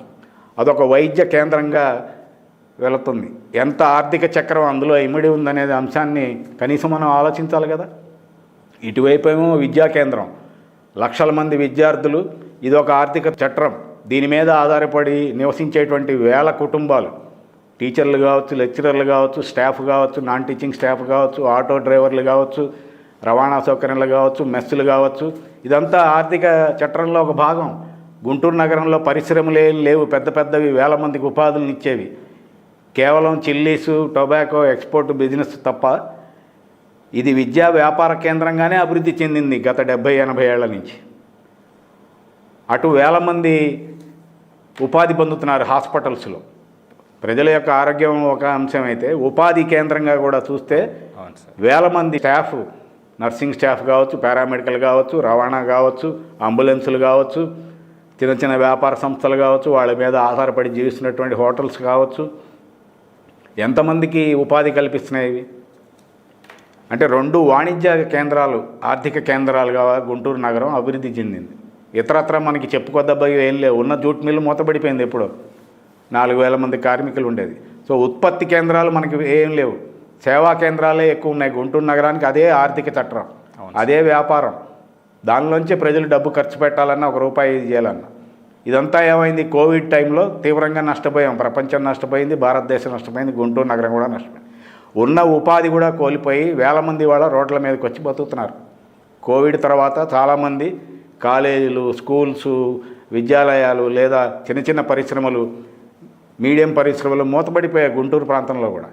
అదొక వైద్య కేంద్రంగా వెళుతుంది. ఎంత ఆర్థిక చక్రం అందులో ఇమిడి ఉందనేది అంశాన్ని కనీసం మనం ఆలోచించాలి కదా. ఇటువైపు ఏమో విద్యా కేంద్రం, లక్షల మంది విద్యార్థులు, ఇదొక ఆర్థిక చట్రం. దీని మీద ఆధారపడి నివసించేటువంటి వేల కుటుంబాలు, టీచర్లు కావచ్చు, లెక్చరర్లు కావచ్చు, స్టాఫ్ కావచ్చు, నాన్ టీచింగ్ స్టాఫ్ కావచ్చు, ఆటో డ్రైవర్లు కావచ్చు, రవాణా సౌకర్యాలు కావచ్చు, మెస్సులు కావచ్చు, ఇదంతా ఆర్థిక చట్రంలో ఒక భాగం. గుంటూరు నగరంలో పరిశ్రమలు ఏం లేవు, పెద్ద పెద్దవి వేల మందికి ఉపాధులను ఇచ్చేవి. కేవలం చిల్లీసు, టొబాకో ఎక్స్పోర్ట్ బిజినెస్ తప్ప ఇది విద్యా వ్యాపార కేంద్రంగానే అభివృద్ధి చెందింది గత 70-80 ఏళ్ల నుంచి. అటు వేల మంది ఉపాధి పొందుతున్నారు హాస్పిటల్స్లో. ప్రజల యొక్క ఆరోగ్యం ఒక అంశం అయితే, ఉపాధి కేంద్రంగా కూడా చూస్తే వేల మంది స్టాఫ్, నర్సింగ్ స్టాఫ్ కావచ్చు, పారామెడికల్ కావచ్చు, రవాణా కావచ్చు, అంబులెన్సులు కావచ్చు, చిన్న చిన్న వ్యాపార సంస్థలు కావచ్చు, వాళ్ళ మీద ఆధారపడి జీవిస్తున్నటువంటి హోటల్స్ కావచ్చు, ఎంతమందికి ఉపాధి కల్పిస్తున్నాయి? అంటే 2 వాణిజ్య కేంద్రాలు, ఆర్థిక కేంద్రాలుగా గుంటూరు నగరం అభివృద్ధి చెందింది. ఇతరత్ర మనకి చెప్పుకోదబ్బవి ఏం లేవు. ఉన్న జూట్ మిల్లు మూతపడిపోయింది ఎప్పుడో, 4000 మంది కార్మికులు ఉండేది. సో ఉత్పత్తి కేంద్రాలు మనకి ఏం లేవు, సేవా కేంద్రాలే ఎక్కువ ఉన్నాయి గుంటూరు నగరానికి. అదే ఆర్థిక చట్రం, అదే వ్యాపారం. దానిలోంచే ప్రజలు డబ్బు ఖర్చు పెట్టాలన్నా, 1 రూపాయి చేయాలన్నా. ఇదంతా ఏమైంది? కోవిడ్ టైంలో తీవ్రంగా నష్టపోయాం. ప్రపంచం నష్టపోయింది, భారతదేశం నష్టపోయింది, గుంటూరు నగరం కూడా నష్టపోయింది. ఉన్న ఉపాధి కూడా కోల్పోయి వేల మంది వాళ్ళ రోడ్ల మీదకి వచ్చి బతుకుతున్నారు. కోవిడ్ తర్వాత చాలామంది కాలేజీలు, స్కూల్స్, విద్యాలయాలు లేదా చిన్న చిన్న పరిశ్రమలు, మీడియం పరిశ్రమలు మూతపడిపోయాయి గుంటూరు ప్రాంతంలో కూడా.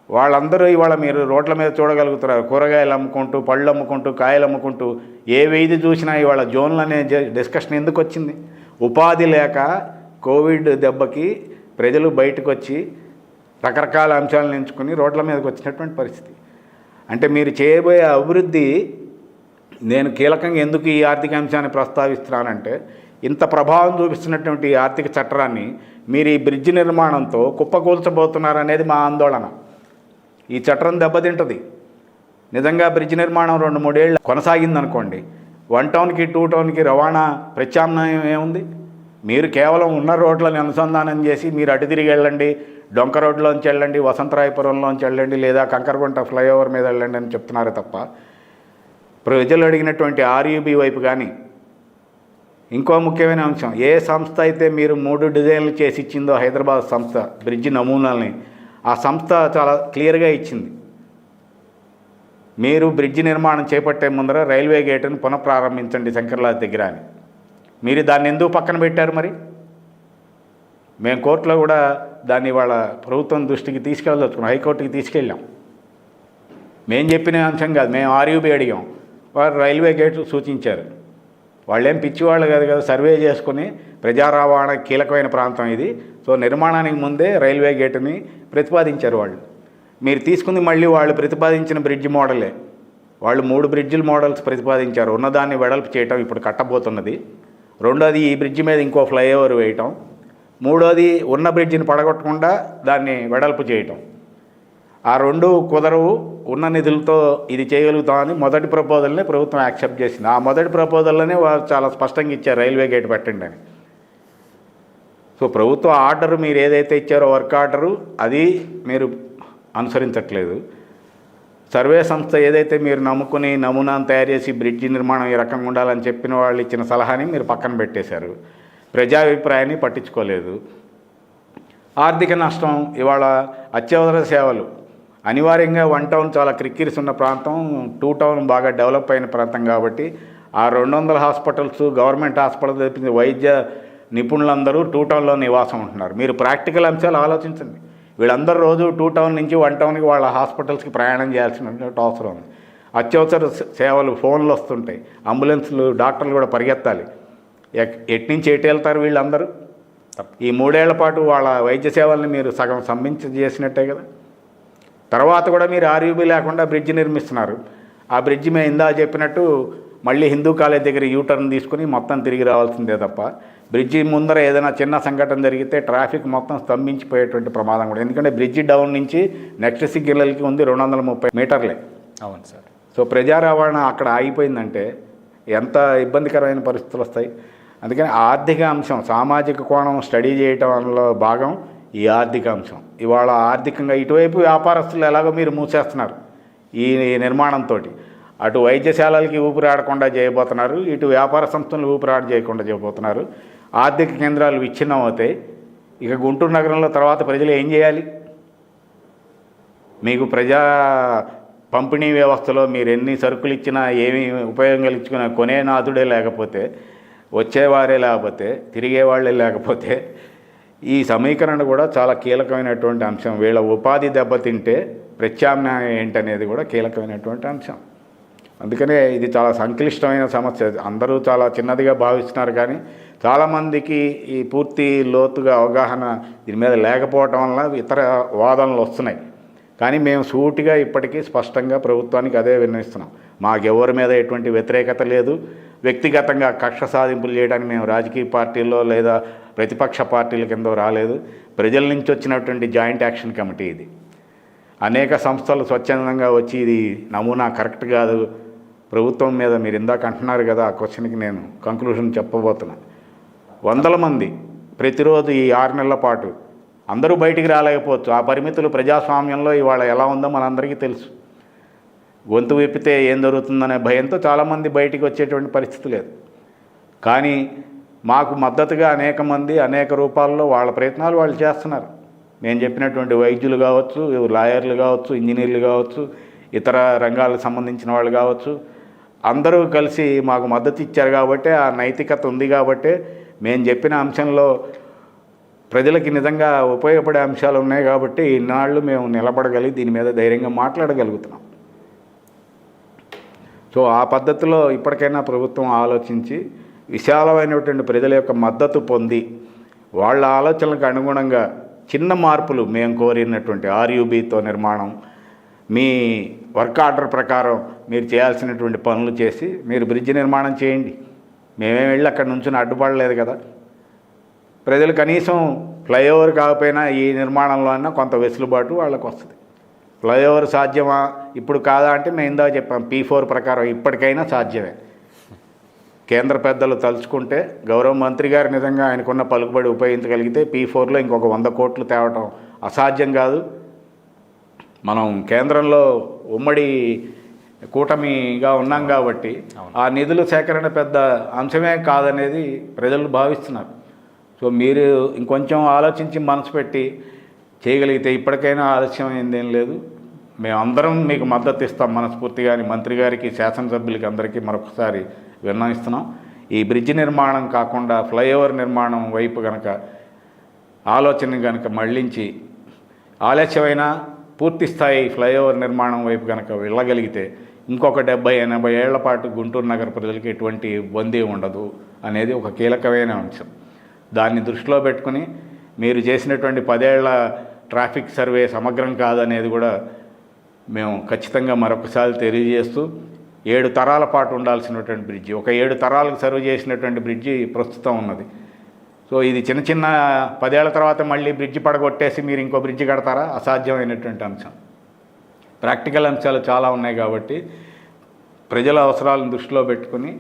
వాళ్ళందరూ ఇవాళ మీరు రోడ్ల మీద చూడగలుగుతున్నారు. కూరగాయలు అమ్ముకుంటూ, పళ్ళు అమ్ముకుంటూ, కాయలు అమ్ముకుంటూ, ఏ వీధి చూసినా ఇవాళ జోన్లు అనే డిస్కషన్ ఎందుకు వచ్చింది? ఉపాధి లేక కోవిడ్ దెబ్బకి ప్రజలు బయటకు వచ్చి రకరకాల అంశాలను ఎంచుకుని రోడ్ల మీదకి వచ్చినటువంటి పరిస్థితి. అంటే మీరు చేయబోయే అభివృద్ధి, నేను కీలకంగా ఎందుకు ఈ ఆర్థిక అంశాన్ని ప్రస్తావిస్తున్నానంటే, ఇంత ప్రభావం చూపిస్తున్నటువంటి ఈ ఆర్థిక చట్టాన్ని మీరు ఈ బ్రిడ్జ్ నిర్మాణంతో కుప్పకూల్చబోతున్నారనేది మా ఆందోళన. ఈ చట్టం దెబ్బతింటుంది. నిజంగా బ్రిడ్జ్ నిర్మాణం 2-3 ఏళ్ళు కొనసాగిందనుకోండి, 1 టౌన్కి 2 టౌన్కి రవాణా ప్రత్యామ్నాయం ఏముంది? మీరు కేవలం ఉన్న రోడ్లను అనుసంధానం చేసి మీరు అటు తిరిగి వెళ్ళండి, డొంక రోడ్లోంచి వెళ్ళండి, వసంతరాయపురంలోంచి వెళ్ళండి, లేదా కంకరగుంట ఫ్లైఓవర్ మీద వెళ్ళండి అని చెప్తున్నారు తప్ప, ప్రజలు అడిగినటువంటి ఆర్యూబీ వైపు కానీ. ఇంకో ముఖ్యమైన అంశం, ఏ సంస్థ అయితే మీరు 3 డిజైన్లు చేసి ఇచ్చిందో హైదరాబాద్ సంస్థ బ్రిడ్జ్ నమూనాలని, ఆ సంస్థ చాలా క్లియర్గా ఇచ్చింది. మీరు బ్రిడ్జ్ నిర్మాణం చేపట్టే ముందర రైల్వే గేటును పునఃప్రారంభించండి శంకర్లాజ్ దగ్గర అని. మీరు దాన్ని ఎందుకు పక్కన పెట్టారు? మరి మేము కోర్టులో కూడా దాన్ని వాళ్ళ ప్రభుత్వం దృష్టికి తీసుకెళ్ళదలుచుకున్నాం, హైకోర్టుకి తీసుకెళ్ళాం. మేము చెప్పిన అంశం కాదు, మేము ఆర్యూబీ అడిగాం, వారు రైల్వే గేటు సూచించారు. వాళ్ళేం పిచ్చివాళ్ళు కాదు కదా, సర్వే చేసుకుని ప్రజా రవాణా కీలకమైన ప్రాంతం ఇది, సో నిర్మాణానికి ముందే రైల్వే గేటుని ప్రతిపాదించారు వాళ్ళు. మీరు తీసుకుంది మళ్ళీ వాళ్ళు ప్రతిపాదించిన బ్రిడ్జ్ మోడలే. వాళ్ళు 3 బ్రిడ్జిల మోడల్స్ ప్రతిపాదించారు. ఉన్నదాన్ని వెడల్పు చేయటం, ఇప్పుడు కట్టబోతున్నది. రెండోది ఈ బ్రిడ్జి మీద ఇంకో ఫ్లైఓవర్ వేయటం. మూడోది ఉన్న బ్రిడ్జిని పడగొట్టకుండా దాన్ని వెడల్పు చేయటం. ఆ 2 కుదరవు, ఉన్న నిధులతో ఇది చేయగలుగుతామని మొదటి ప్రపోజల్ని ప్రభుత్వం యాక్సెప్ట్ చేసింది. ఆ మొదటి ప్రపోజల్లోనే వారు చాలా స్పష్టంగా ఇచ్చారు, రైల్వే గేట్ పెట్టండి అని. సో ప్రభుత్వ ఆర్డర్ మీరు ఏదైతే ఇచ్చారో వర్క్ ఆర్డరు, అది మీరు అనుసరించట్లేదు. సర్వే సంస్థ ఏదైతే మీరు నమ్ముకుని నమూనాను తయారు చేసి బ్రిడ్జి నిర్మాణం ఈ రకంగా ఉండాలని చెప్పిన వాళ్ళు ఇచ్చిన సలహాని మీరు పక్కన పెట్టేశారు. ప్రజాభిప్రాయాన్ని పట్టించుకోలేదు. ఆర్థిక నష్టం. ఇవాళ అత్యవసర సేవలు అనివార్యంగా 1 టౌన్ చాలా క్రిక్కిరిసి ఉన్న ప్రాంతం, 2 టౌన్ బాగా డెవలప్ అయిన ప్రాంతం కాబట్టి ఆ 200 హాస్పిటల్స్, గవర్నమెంట్ హాస్పిటల్ తెప్పించిన వైద్య నిపుణులందరూ 2 టౌన్లో నివాసం ఉంటున్నారు. మీరు ప్రాక్టికల్ అంశాలు ఆలోచించండి. వీళ్ళందరూ రోజు 2 టౌన్ నుంచి 1 టౌన్కి వాళ్ళ హాస్పిటల్స్కి ప్రయాణం చేయాల్సినటువంటి అవసరం ఉంది. అత్యవసర సేవలు ఫోన్లు వస్తుంటాయి, అంబులెన్స్లు, డాక్టర్లు కూడా పరిగెత్తాలి. ఎట్నుంచి ఎటు వెళ్తారు వీళ్ళందరూ? ఈ 3 ఏళ్ల పాటు వాళ్ళ వైద్య సేవల్ని మీరు సగం చేసినట్టే కదా. తర్వాత కూడా మీరు ఆర్యూబీ లేకుండా బ్రిడ్జ్ నిర్మిస్తున్నారు. ఆ బ్రిడ్జ్ మేము ఇందా చెప్పినట్టు మళ్ళీ హిందూ కాలేజ్ దగ్గర యూటర్న్ తీసుకుని మొత్తం తిరిగి రావాల్సిందే తప్ప, బ్రిడ్జి ముందర ఏదైనా చిన్న సంఘటన జరిగితే ట్రాఫిక్ మొత్తం స్తంభించిపోయేటువంటి ప్రమాదం కూడా. ఎందుకంటే బ్రిడ్జి డౌన్ నుంచి నెక్స్ట్ సిగ్నల్కి ఉంది 230 మీటర్లే. అవును సార్. సో ప్రజా రవాణా అక్కడ ఆగిపోయిందంటే ఎంత ఇబ్బందికరమైన పరిస్థితులు వస్తాయి. అందుకని ఆర్థిక అంశం, సామాజిక కోణం స్టడీ చేయటంలో భాగం ఈ ఆర్థిక అంశం. ఇవాళ ఆర్థికంగా ఇటువైపు వ్యాపారస్తులు ఎలాగో మీరు మూసేస్తున్నారు ఈ నిర్మాణంతో. అటు వైద్యశాలలకి ఊపిరాడకుండా చేయబోతున్నారు, ఇటు వ్యాపార సంస్థలు ఊపిరాడ చేయకుండా చేయబోతున్నారు. ఆర్థిక కేంద్రాలు విచ్ఛిన్నం అవుతాయి. ఇక గుంటూరు నగరంలో తర్వాత ప్రజలు ఏం చేయాలి? మీకు ప్రజా పంపిణీ వ్యవస్థలో మీరు ఎన్ని సరుకులు ఇచ్చినా, ఏమి ఉపయోగం కలిగించుకున్నా కొనే నాథుడే లేకపోతే, వచ్చేవారే లేకపోతే, తిరిగేవాళ్ళే లేకపోతే, ఈ సమీకరణ కూడా చాలా కీలకమైనటువంటి అంశం. వీళ్ళ ఉపాధి దెబ్బతింటే ప్రత్యామ్నాయం ఏంటనేది కూడా కీలకమైనటువంటి అంశం. అందుకనే ఇది చాలా సంక్లిష్టమైన సమస్య. అందరూ చాలా చిన్నదిగా భావిస్తున్నారు, కానీ చాలామందికి ఈ పూర్తి లోతుగా అవగాహన దీని మీద లేకపోవటం వల్ల ఇతర వాదనలు వస్తున్నాయి. కానీ మేము సూటిగా ఇప్పటికీ స్పష్టంగా ప్రభుత్వానికి అదే విన్నవిస్తున్నాం. మాకెవరి మీద ఎటువంటి వ్యతిరేకత లేదు. వ్యక్తిగతంగా కక్ష సాధింపులు చేయడానికి మేము రాజకీయ పార్టీల్లో లేదా ప్రతిపక్ష పార్టీల కింద రాలేదు. ప్రజల నుంచి వచ్చినటువంటి జాయింట్ యాక్షన్ కమిటీ ఇది. అనేక సంస్థలు స్వచ్ఛందంగా వచ్చి ఇది నమూనా కరెక్ట్ కాదు, ప్రభుత్వం మీద మీరు ఇందాక అంటున్నారు కదా, ఆ క్వశ్చన్కి నేను కంక్లూషన్ చెప్పబోతున్నా. 100 మంది ప్రతిరోజు ఈ 6 నెలల పాటు అందరూ బయటికి రాలేకపోవచ్చు. ఆ పరిమితులు ప్రజాస్వామ్యంలో ఇవాళ ఎలా ఉందో మనందరికీ తెలుసు. గొంతు విప్పితే ఏం జరుగుతుందనే భయంతో చాలామంది బయటికి వచ్చేటువంటి పరిస్థితి లేదు. కానీ మాకు మద్దతుగా అనేక మంది అనేక రూపాల్లో వాళ్ళ ప్రయత్నాలు వాళ్ళు చేస్తున్నారు. నేను చెప్పినటువంటి వైద్యులు కావచ్చు, లాయర్లు కావచ్చు, ఇంజనీర్లు కావచ్చు, ఇతర రంగాలకు సంబంధించిన వాళ్ళు కావచ్చు, అందరూ కలిసి మాకు మద్దతు ఇచ్చారు. కాబట్టి ఆ నైతికత ఉంది. కాబట్టి మేము చెప్పిన అంశంలో ప్రజలకి నిజంగా ఉపయోగపడే అంశాలు ఉన్నాయి. కాబట్టి ఇన్నాళ్ళు మేము నిలబడగలిగి దీని మీద ధైర్యంగా మాట్లాడగలుగుతున్నాం. సో ఆ పద్ధతిలో ఇప్పటికైనా ప్రభుత్వం ఆలోచించి విశాలమైనటువంటి ప్రజల యొక్క మద్దతు పొంది వాళ్ళ ఆలోచనలకు అనుగుణంగా చిన్న మార్పులు మేము కోరినటువంటి ఆర్యూబీతో నిర్మాణం, మీ వర్క్ ఆర్డర్ ప్రకారం మీరు చేయాల్సినటువంటి పనులు చేసి మీరు బ్రిడ్జ్ నిర్మాణం చేయండి. మేమేం వెళ్ళి అక్కడ నుంచి అడ్డుపడలేదు కదా. ప్రజలు కనీసం ఫ్లైఓవర్ కాకపోయినా ఈ నిర్మాణంలో అయినా కొంత వెసులుబాటు వాళ్ళకు వస్తుంది. ఫ్లైఓవర్ సాధ్యమా ఇప్పుడు కాదా అంటే మేము ఇందాక చెప్పాం, P4 ప్రకారం ఇప్పటికైనా సాధ్యమే. కేంద్ర పెద్దలు తలుచుకుంటే, గౌరవ మంత్రి గారు నిజంగా ఆయనకున్న పలుకుబడి ఉపయోగించగలిగితే P4లో ఇంకొక 100 కోట్లు తేవటం అసాధ్యం కాదు. మనం కేంద్రంలో ఉమ్మడి కూటమిగా ఉన్నాం కాబట్టి ఆ నిధుల సేకరణ పెద్ద అంశమే కాదనేది ప్రజలు భావిస్తున్నారు. సో మీరు ఇంకొంచెం ఆలోచించి మనసు పెట్టి చేయగలిగితే ఇప్పటికైనా ఆలస్యం అయిందేం లేదు. మేమందరం మీకు మద్దతు ఇస్తాం మనస్ఫూర్తిగా అని మంత్రి గారికి, శాసనసభ్యులకి అందరికీ మరొకసారి విన్నవిస్తున్నాం. ఈ బ్రిడ్జ్ నిర్మాణం కాకుండా ఫ్లైఓవర్ నిర్మాణం వైపు కనుక ఆలోచన కనుక మళ్లించి ఆలస్యమైన పూర్తి స్థాయి ఫ్లైఓవర్ నిర్మాణం వైపు కనుక వెళ్ళగలిగితే ఇంకొక 70-80 ఏళ్ల పాటు గుంటూరు నగర ప్రజలకి ఎటువంటి ఇబ్బంది ఉండదు అనేది ఒక కీలకమైన అంశం. దాన్ని దృష్టిలో పెట్టుకుని మీరు చేసినటువంటి 10 ఏళ్ల ట్రాఫిక్ సర్వే సమగ్రం కాదనేది కూడా మేము ఖచ్చితంగా మరొకసారి తెలియజేస్తూ, 7 తరాల పాటు ఉండాల్సినటువంటి బ్రిడ్జి, ఒక 7 తరాలకు సర్వ్ చేసినటువంటి బ్రిడ్జి ప్రస్తుతం ఉన్నది. సో ఇది చిన్న 10 ఏళ్ల తర్వాత మళ్ళీ బ్రిడ్జి పడగొట్టేసి మీరు ఇంకో బ్రిడ్జి కడతారా? అసాధ్యమైనటువంటి అంశం. ప్రాక్టికల్ అంశాలు చాలా ఉన్నాయి. కాబట్టి ప్రజల అవసరాలను దృష్టిలో పెట్టుకుని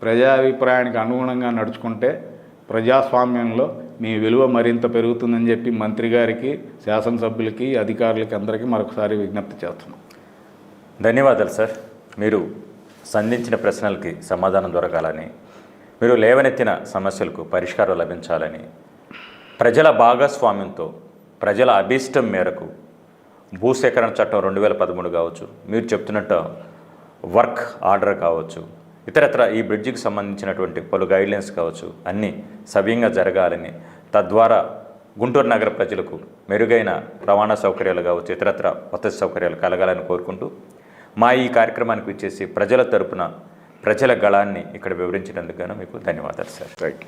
ప్రజాభిప్రాయానికి అనుగుణంగా నడుచుకుంటే ప్రజాస్వామ్యంలో మీ విలువ మరింత పెరుగుతుందని చెప్పి మంత్రి గారికి, శాసనసభ్యులకి, అధికారులకి అందరికీ మరొకసారి విజ్ఞప్తి చేస్తున్నాం. ధన్యవాదాలు సార్. మీరు సంధించిన ప్రశ్నలకి సమాధానం దొరకాలని, మీరు లేవనెత్తిన సమస్యలకు పరిష్కారం లభించాలని, ప్రజల భాగస్వామ్యంతో ప్రజల అభీష్టం మేరకు భూసేకరణ చట్టం 2013 కావచ్చు, మీరు చెప్తున్నట్టు వర్క్ ఆర్డర్ కావచ్చు, ఇతరత్ర ఈ బ్రిడ్జికి సంబంధించినటువంటి పలు గైడ్లైన్స్ కావచ్చు, అన్నీ సవ్యంగా జరగాలని, తద్వారా గుంటూరు నగర ప్రజలకు మెరుగైన రవాణా సౌకర్యాలు కావచ్చు, ఇతరత్ర వసతి సౌకర్యాలు కలగాలని కోరుకుంటూ మా ఈ కార్యక్రమానికి వచ్చేసి ప్రజల తరపున ప్రజల గళాన్ని ఇక్కడ వివరించినందుకు గాను మీకు ధన్యవాదాలు సార్. రైట్.